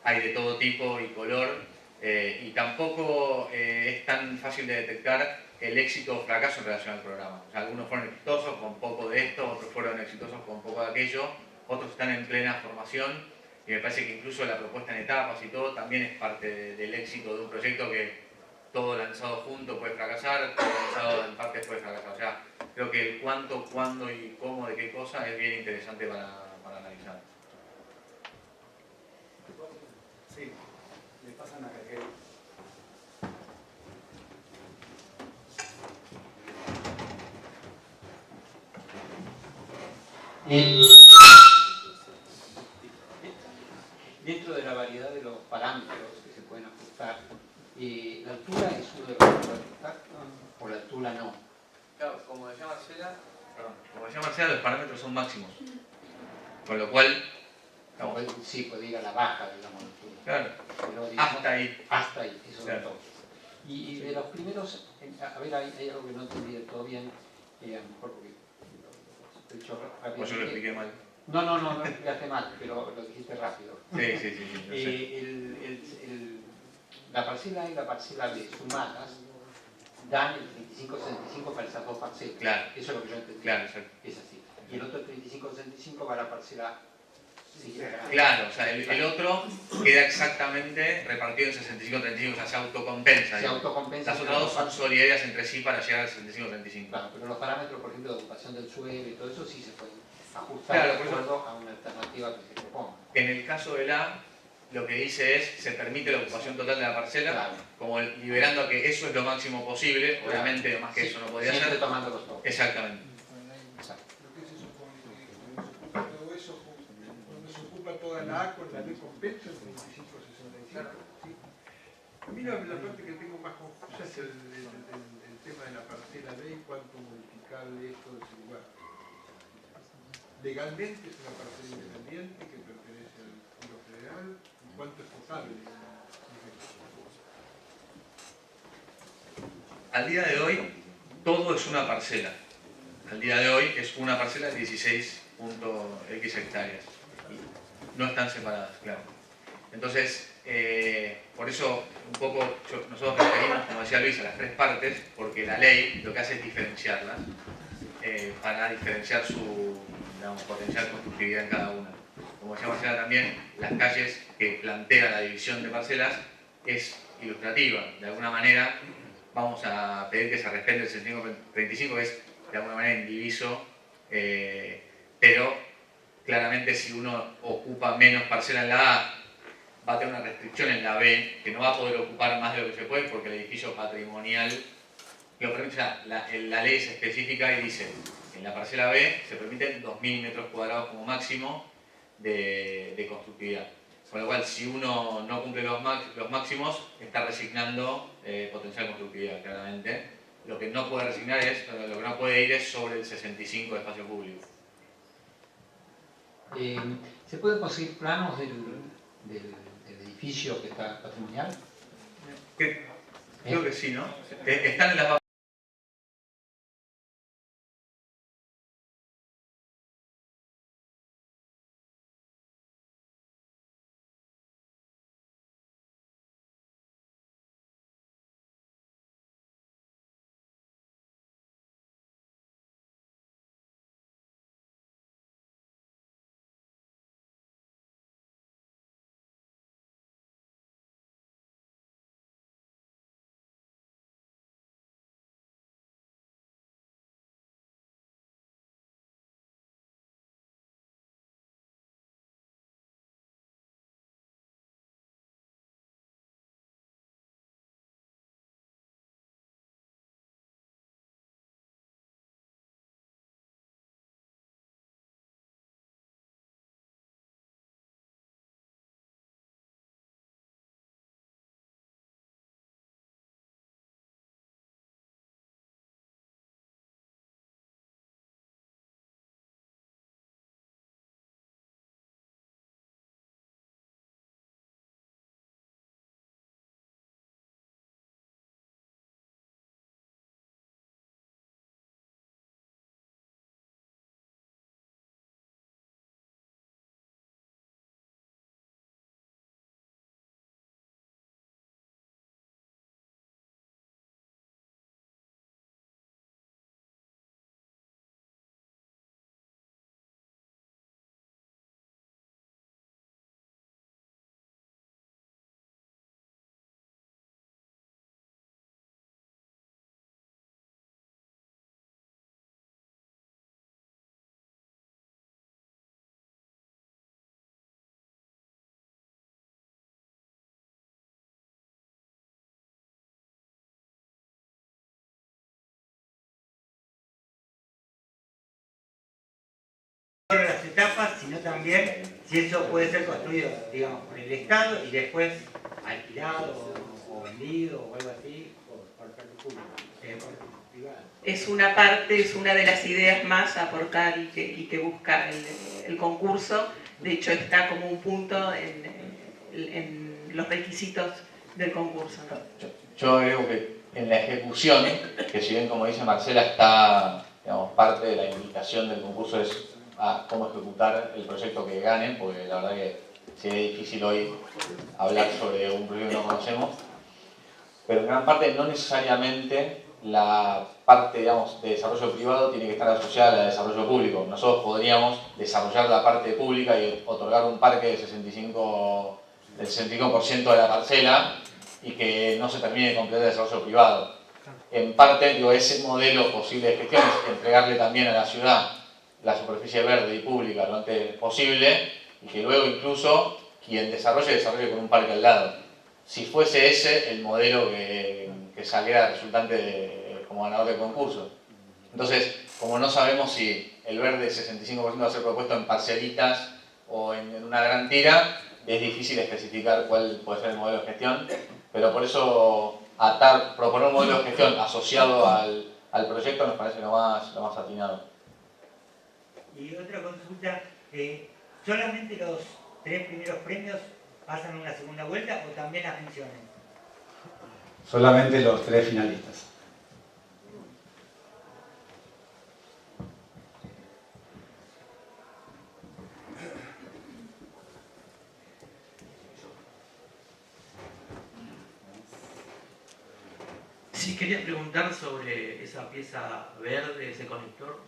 hay de todo tipo y color, y tampoco es tan fácil de detectar el éxito o fracaso en relación al programa. O sea, algunos fueron exitosos con poco de esto, otros fueron exitosos con poco de aquello, otros están en plena formación, y me parece que incluso la propuesta en etapas y todo también es parte del éxito de un proyecto que todo lanzado junto puede fracasar, todo lanzado en partes puede fracasar. O sea, creo que el cuánto, cuándo y cómo de qué cosa es bien interesante para analizar. Sí, le pasan a Raquel. Dentro de la variedad de los parámetros que se pueden ajustar, la altura es uno de los que se puede ajustar o la altura no. Claro, como decía Marcela, los parámetros son máximos. Con lo cual, sí, puede ir a la baja, digamos, altura. Claro, pero, digamos, hasta ahí. Hasta ahí, eso Claro. es todo. Y de los primeros, a ver, hay algo que no entendí del todo bien, a lo mejor porque lo he hecho rápido. Pues yo lo expliqué mal. No lo explicaste mal, pero lo dijiste rápido. Sí, lo sé. La parcela A y la parcela B sumadas dan el 35-65 para esas dos parcelas. Claro. Eso es lo que yo entendí. Claro, exacto. Es así. Y el otro 35-65 va a la parcela A. Sí, Claro, o sea, el otro queda exactamente repartido en 65-35, o sea, se autocompensa. Se autocompensa. Las otras dos son solidarias entre sí para llegar al 65-35. Claro, pero los parámetros, por ejemplo, de ocupación del suelo y todo eso sí se pueden ajustar Claro, de acuerdo a una alternativa que se proponga. En el caso del A, lo que dice es se permite la ocupación total de la parcela, Claro. como liberando a que eso es lo máximo posible, Claro. obviamente más que Sí, eso no podía siempre ser. tomando los toques. Exactamente. Exacto. Lo que se supone que cuando se ocupa todo eso, cuando se ocupa toda la A con la B compensa el 35-65. ¿Sí? A mí la parte que tengo más confusa es el tema de la parcela B y cuánto modificable esto de ese lugar. Legalmente es una parcela independiente que pertenece al Giro Federal, y cuánto es potable. Al día de hoy, todo es una parcela. Al día de hoy es una parcela de 16.x hectáreas. No están separadas, claro. Entonces, por eso un poco nosotros referimos, como decía Luis, a las tres partes, porque la ley lo que hace es diferenciarlas para diferenciar su, digamos, potencial constructividad en cada una. Como decía Marcela también, las calles que plantea la división de parcelas es ilustrativa. De alguna manera vamos a pedir que se respete el 6535, que es de alguna manera indiviso, pero claramente si uno ocupa menos parcela en la A, va a tener una restricción en la B, que no va a poder ocupar más de lo que se puede porque el edificio patrimonial lo permite. La ley es específica y dice, en la parcela B se permiten 2.000 metros cuadrados como máximo de constructividad. Con lo cual, si uno no cumple los máximos, está resignando potencial constructividad, claramente. Lo que no puede resignar es, lo que no puede ir es sobre el 65 de espacio público. ¿Se pueden conseguir planos del edificio que está patrimonial? Creo que sí, ¿no? Están en las las etapas, sino también si eso puede ser construido, digamos, por el Estado y después alquilado o vendido o algo así por parte pública, por privada. Es una parte, es una de las ideas más a aportar y que busca el concurso. De hecho, está como un punto en los requisitos del concurso, ¿no? Yo creo que en la ejecución, que si bien como dice Marcela está, digamos, parte de la invitación del concurso es a cómo ejecutar el proyecto que ganen, porque la verdad que sería difícil hoy hablar sobre un proyecto que no conocemos, pero en gran parte no necesariamente la parte, digamos, de desarrollo privado tiene que estar asociada a la de desarrollo público. Nosotros podríamos desarrollar la parte pública y otorgar un parque del 65% de la parcela y que no se termine de completar el desarrollo privado. En parte, digo, ese modelo posible de gestión es entregarle también a la ciudad la superficie verde y pública lo antes posible y que luego incluso quien desarrolle con un parque al lado. Si fuese ese el modelo que saliera resultante como ganador del concurso. Entonces, como no sabemos si el verde 65% va a ser propuesto en parcelitas o en una gran tira, es difícil especificar cuál puede ser el modelo de gestión, Pero por eso proponer un modelo de gestión asociado al proyecto nos parece lo más atinado. Y otra consulta, ¿solamente los 3 primeros premios pasan una segunda vuelta o también las menciones? Solamente los 3 finalistas. Sí, quería preguntar sobre esa pieza verde, ese conector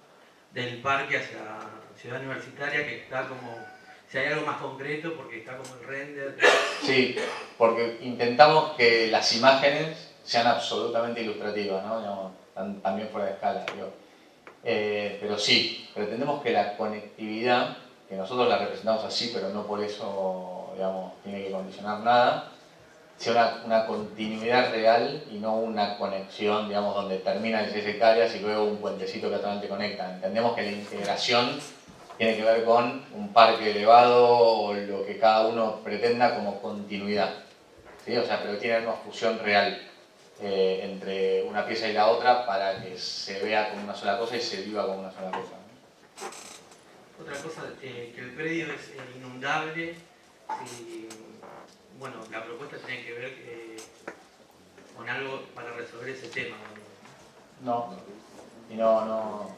del parque hacia Ciudad Universitaria, que está como, si hay algo más concreto, porque está como el render. Sí, porque intentamos que las imágenes sean absolutamente ilustrativas, ¿no? Digamos, también fuera de escala, digo. Pero sí, pretendemos que la conectividad, que nosotros la representamos así, pero no por eso, digamos, tiene que condicionar nada, sea una continuidad real y no una conexión, digamos, donde termina el CSK Arias y luego un puentecito que atrás conecta. Entendemos que la integración tiene que ver con un parque elevado o lo que cada uno pretenda como continuidad, ¿sí? O sea, pero tiene una fusión real entre una pieza y la otra para que se vea como una sola cosa y se viva como una sola cosa, ¿no? Otra cosa, que el predio es inundable, y bueno, la propuesta tiene que ver con algo para resolver ese tema. No, y no.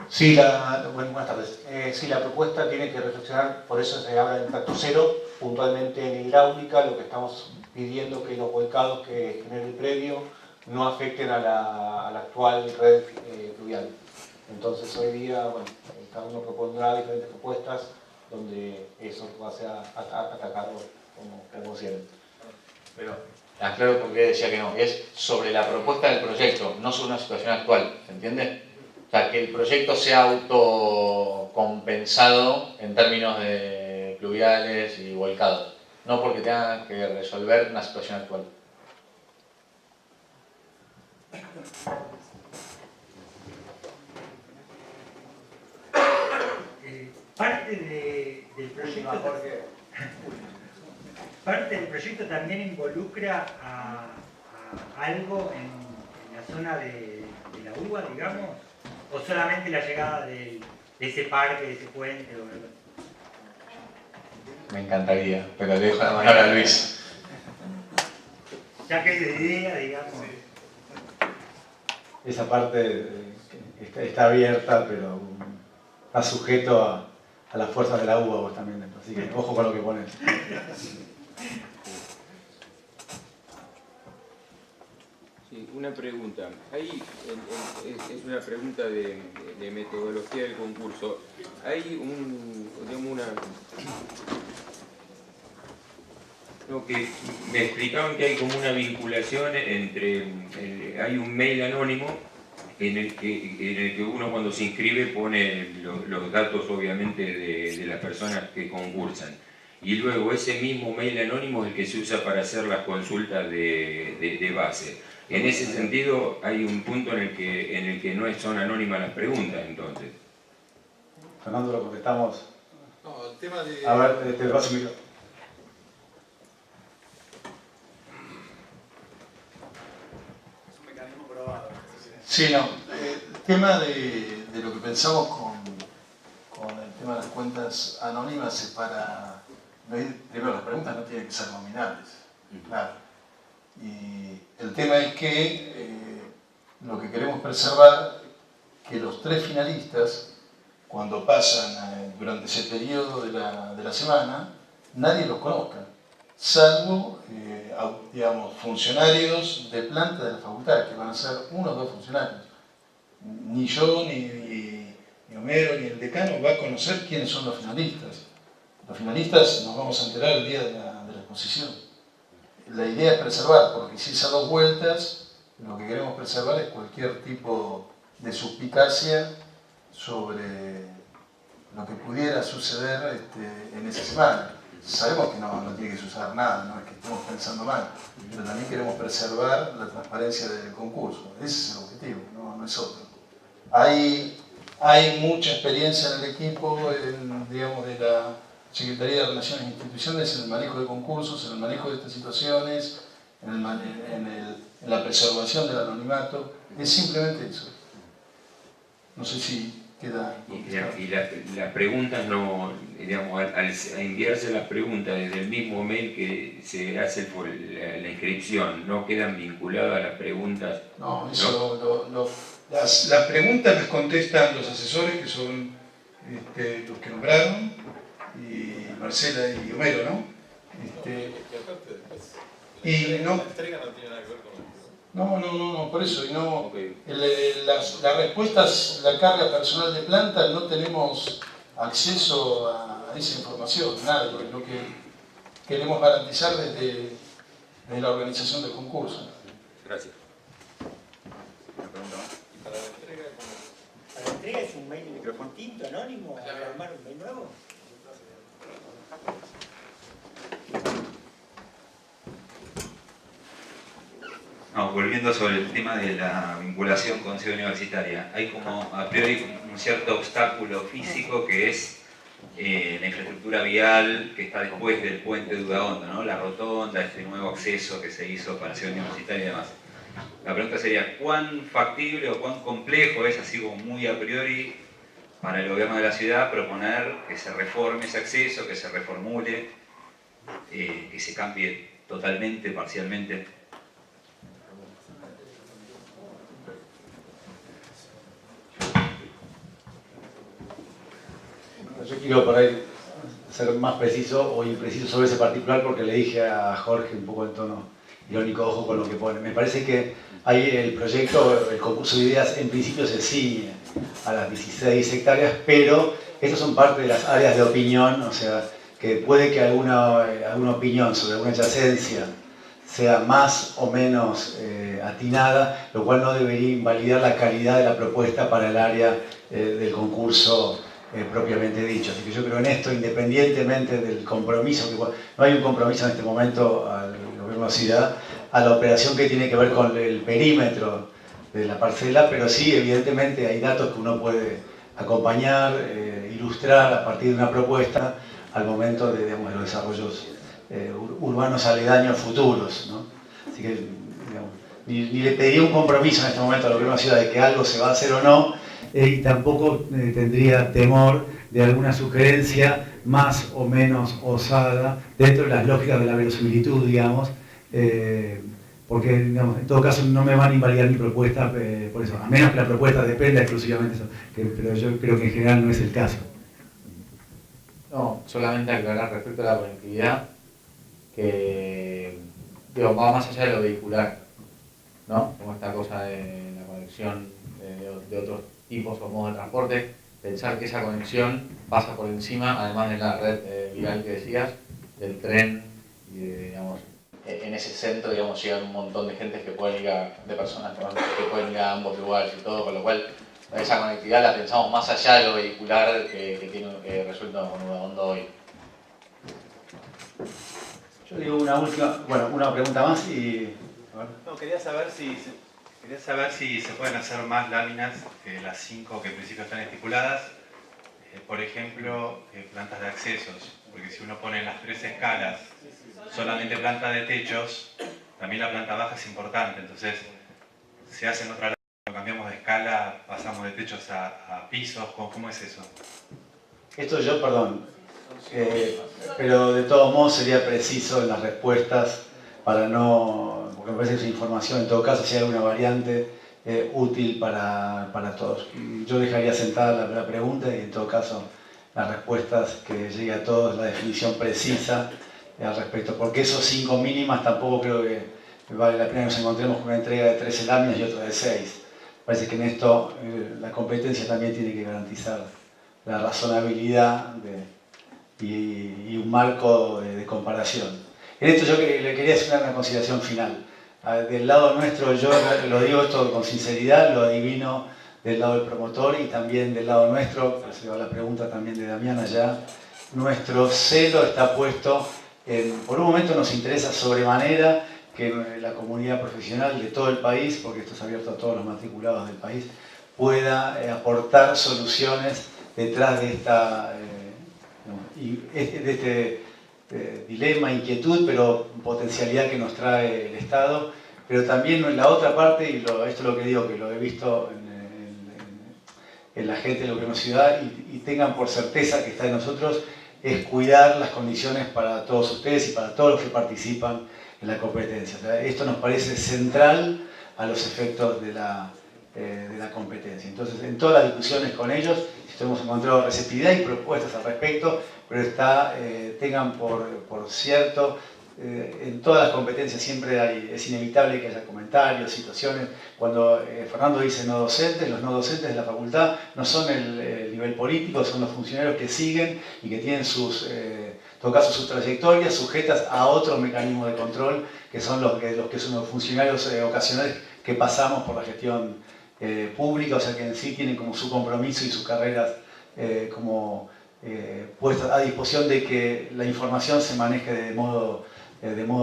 Sí, buenas tardes. Sí, la propuesta tiene que reflexionar, por eso se habla de impacto cero, puntualmente en hidráulica, lo que estamos pidiendo que los volcados que genere el predio no afecten a la actual red fluvial. Entonces hoy día, bueno, cada uno propondrá diferentes propuestas donde eso va a ser atacado como siempre. Pero aclaro por qué decía que no, es sobre la propuesta del proyecto, no sobre una situación actual, ¿se entiende? O sea, que el proyecto sea autocompensado en términos de pluviales y volcados, no porque tenga que resolver una situación actual. Parte del proyecto también involucra a algo en la zona de la UBA, digamos, o solamente la llegada de ese parque, de ese puente o algo. Me encantaría, pero le dejo la palabra a Luis. Ya que hay de idea, digamos. Esa parte está abierta, pero está sujeto a las fuerzas de la UBA vos también, así que ojo con lo que pones. Sí, una pregunta. Ahí es una pregunta de metodología del concurso. Hay que me explicaban que hay como una vinculación entre hay un mail anónimo en el que uno cuando se inscribe pone los datos obviamente de las personas que concursan, y luego ese mismo mail anónimo es el que se usa para hacer las consultas de base. En ese sentido hay un punto en el que no son anónimas las preguntas, entonces. Fernando, lo contestamos. No, el tema de... A ver, te paso un micro. Sí, no. El tema de lo que pensamos con el tema de las cuentas anónimas es para... Primero, las preguntas no tienen que ser nominables, claro. Y el tema es que lo que queremos preservar, que los 3 finalistas, cuando pasan durante ese periodo de la semana, nadie los conozca, salvo, digamos, funcionarios de planta de la facultad, que van a ser 1 o 2 funcionarios. Ni yo, ni Homero, ni el decano va a conocer quiénes son los finalistas. Los finalistas nos vamos a enterar el día de la exposición. La idea es preservar, porque si esas 2 vueltas, lo que queremos preservar es cualquier tipo de suspicacia sobre lo que pudiera suceder en esa semana. Sabemos que no tiene que suceder nada, no es que estemos pensando mal, pero también queremos preservar la transparencia del concurso. Ese es el objetivo, no es otro. Hay mucha experiencia en el equipo, digamos, Secretaría de Relaciones Institucionales en el manejo de concursos, en el manejo de estas situaciones, en la preservación del anonimato. Es simplemente eso. No sé si queda... Y las preguntas no, digamos, al enviarse las preguntas desde el mismo mail que se hace por la inscripción, ¿no quedan vinculadas a las preguntas? No, eso las preguntas las contestan los asesores, que son los que nombraron, y Marcela y Homero, ¿no? Y no... La entrega no tiene nada que ver con eso. No, por eso, y no, las respuestas, la carga personal de planta, no tenemos acceso a esa información, nadie. Lo que queremos garantizar desde la organización del concurso. Gracias. ¿Una pregunta más? ¿Y para la entrega cómo? ¿Para la entrega es un mail distinto, anónimo, para armar un mail nuevo? No, volviendo sobre el tema de la vinculación con Ciudad Universitaria, hay como a priori un cierto obstáculo físico que es la infraestructura vial que está después del puente de Udaondo, ¿no? La rotonda, este nuevo acceso que se hizo para Ciudad Universitaria y demás. La pregunta sería, ¿cuán factible o cuán complejo es, así como muy a priori, para el gobierno de la ciudad proponer que se reforme ese acceso, que se reformule, que se cambie totalmente, parcialmente? Yo quiero por ahí ser más preciso o impreciso sobre ese particular porque le dije a Jorge un poco en tono irónico, ojo con lo que pone. Me parece que ahí el proyecto, el concurso de ideas en principio se ciñe a las 16 hectáreas, pero estas son parte de las áreas de opinión, o sea, que puede que alguna opinión sobre alguna adyacencia sea más o menos atinada, lo cual no debería invalidar la calidad de la propuesta para el área del concurso propiamente dicho. Así que yo creo en esto, independientemente del compromiso, que no hay un compromiso en este momento al gobierno de la ciudad, a la operación que tiene que ver con el perímetro de la parcela, pero sí, evidentemente, hay datos que uno puede acompañar, ilustrar a partir de una propuesta al momento de los desarrollos urbanos aledaños futuros, ¿no? Así que, digamos, ni le pediría un compromiso en este momento al gobierno de la ciudad de que algo se va a hacer o no, y tampoco tendría temor de alguna sugerencia más o menos osada dentro de las lógicas de la verosimilitud, digamos, porque digamos, en todo caso no me van a invalidar mi propuesta por eso, a menos que la propuesta dependa exclusivamente de eso, pero yo creo que en general no es el caso. No, solamente aclarar respecto a la conectividad, que digo, va más allá de lo vehicular, ¿no? Como esta cosa de la conexión de otros tipos o modos de transporte, pensar que esa conexión pasa por encima, además de la red vial que decías, del tren y digamos, en ese centro, digamos, llegan un montón de gente que pueden ir de personas que pueden ir a ambos lugares y todo, con lo cual esa conectividad la pensamos más allá de lo vehicular que tiene resuelto con Udaondo hoy. Yo digo una pregunta más y... No, quería saber si se pueden hacer más láminas que las 5 que en principio están estipuladas. Por ejemplo, plantas de accesos, porque si uno pone en las 3 escalas solamente planta de techos, también la planta baja es importante. Entonces, se hacen otra lámina, cambiamos de escala, pasamos de techos a pisos. ¿Cómo es eso? Esto yo, perdón, pero de todos modos sería preciso en las respuestas para no, porque me parece que es información, en todo caso si hay alguna variante útil para todos. Yo dejaría sentada la pregunta y en todo caso las respuestas que llegue a todos, la definición precisa al respecto, porque esos 5 mínimas tampoco creo que vale la pena que nos encontremos con una entrega de 13 láminas y otra de 6. Parece que en esto la competencia también tiene que garantizar la razonabilidad y un marco de comparación. En esto yo le quería hacer una consideración final. Del lado nuestro, yo lo digo esto con sinceridad, lo adivino del lado del promotor y también del lado nuestro, por eso la pregunta también de Damián allá, nuestro celo está puesto en, por un momento nos interesa sobremanera que la comunidad profesional de todo el país, porque esto es abierto a todos los matriculados del país, pueda aportar soluciones detrás de esta dilema, inquietud, pero potencialidad que nos trae el Estado. Pero también en la otra parte, y esto es lo que digo, que lo he visto en la gente de la Gobierno Ciudad, y tengan por certeza que está en nosotros, es cuidar las condiciones para todos ustedes y para todos los que participan en la competencia. O sea, esto nos parece central a los efectos de la competencia. Entonces, en todas las discusiones con ellos, hemos encontrado receptividad y propuestas al respecto, pero tengan por cierto, en todas las competencias siempre es inevitable que haya comentarios, situaciones. Cuando Fernando dice no docentes, los no docentes de la facultad no son el nivel político, son los funcionarios que siguen y que tienen sus trayectorias sujetas a otros mecanismos de control, que son los que son los funcionarios ocasionales que pasamos por la gestión pública, o sea que en sí tienen como su compromiso y sus carreras puestas a disposición de que la información se maneje de modo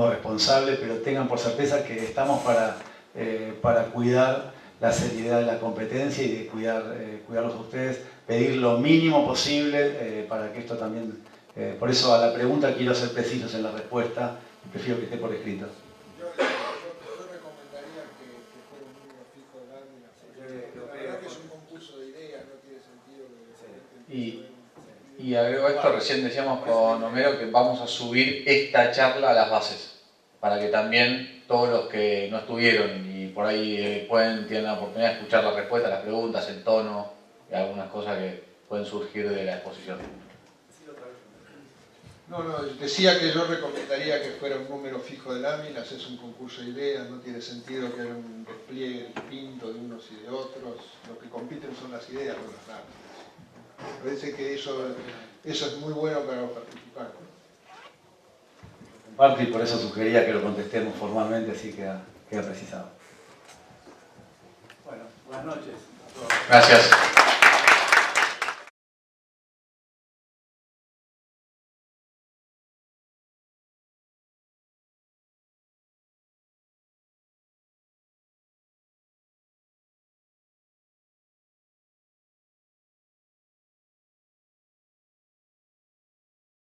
responsable, pero tengan por certeza que estamos para cuidar la seriedad de la competencia y de cuidarlos a ustedes, pedir lo mínimo posible para que esto también... por eso a la pregunta quiero ser precisos en la respuesta, prefiero que esté por escrito. Y agrego esto, recién decíamos con Homero que vamos a subir esta charla a las bases, para que también todos los que no estuvieron y por ahí tienen la oportunidad de escuchar las respuestas, las preguntas, el tono y algunas cosas que pueden surgir de la exposición. No, decía que yo recomendaría que fuera un número fijo de láminas, es un concurso de ideas, no tiene sentido que haya un despliegue distinto de unos y de otros, lo que compiten son las ideas, no las láminas. Me parece que eso es muy bueno para los participantes. Comparto y por eso sugería que lo contestemos formalmente, así queda precisado. Bueno, buenas noches a todos. Gracias.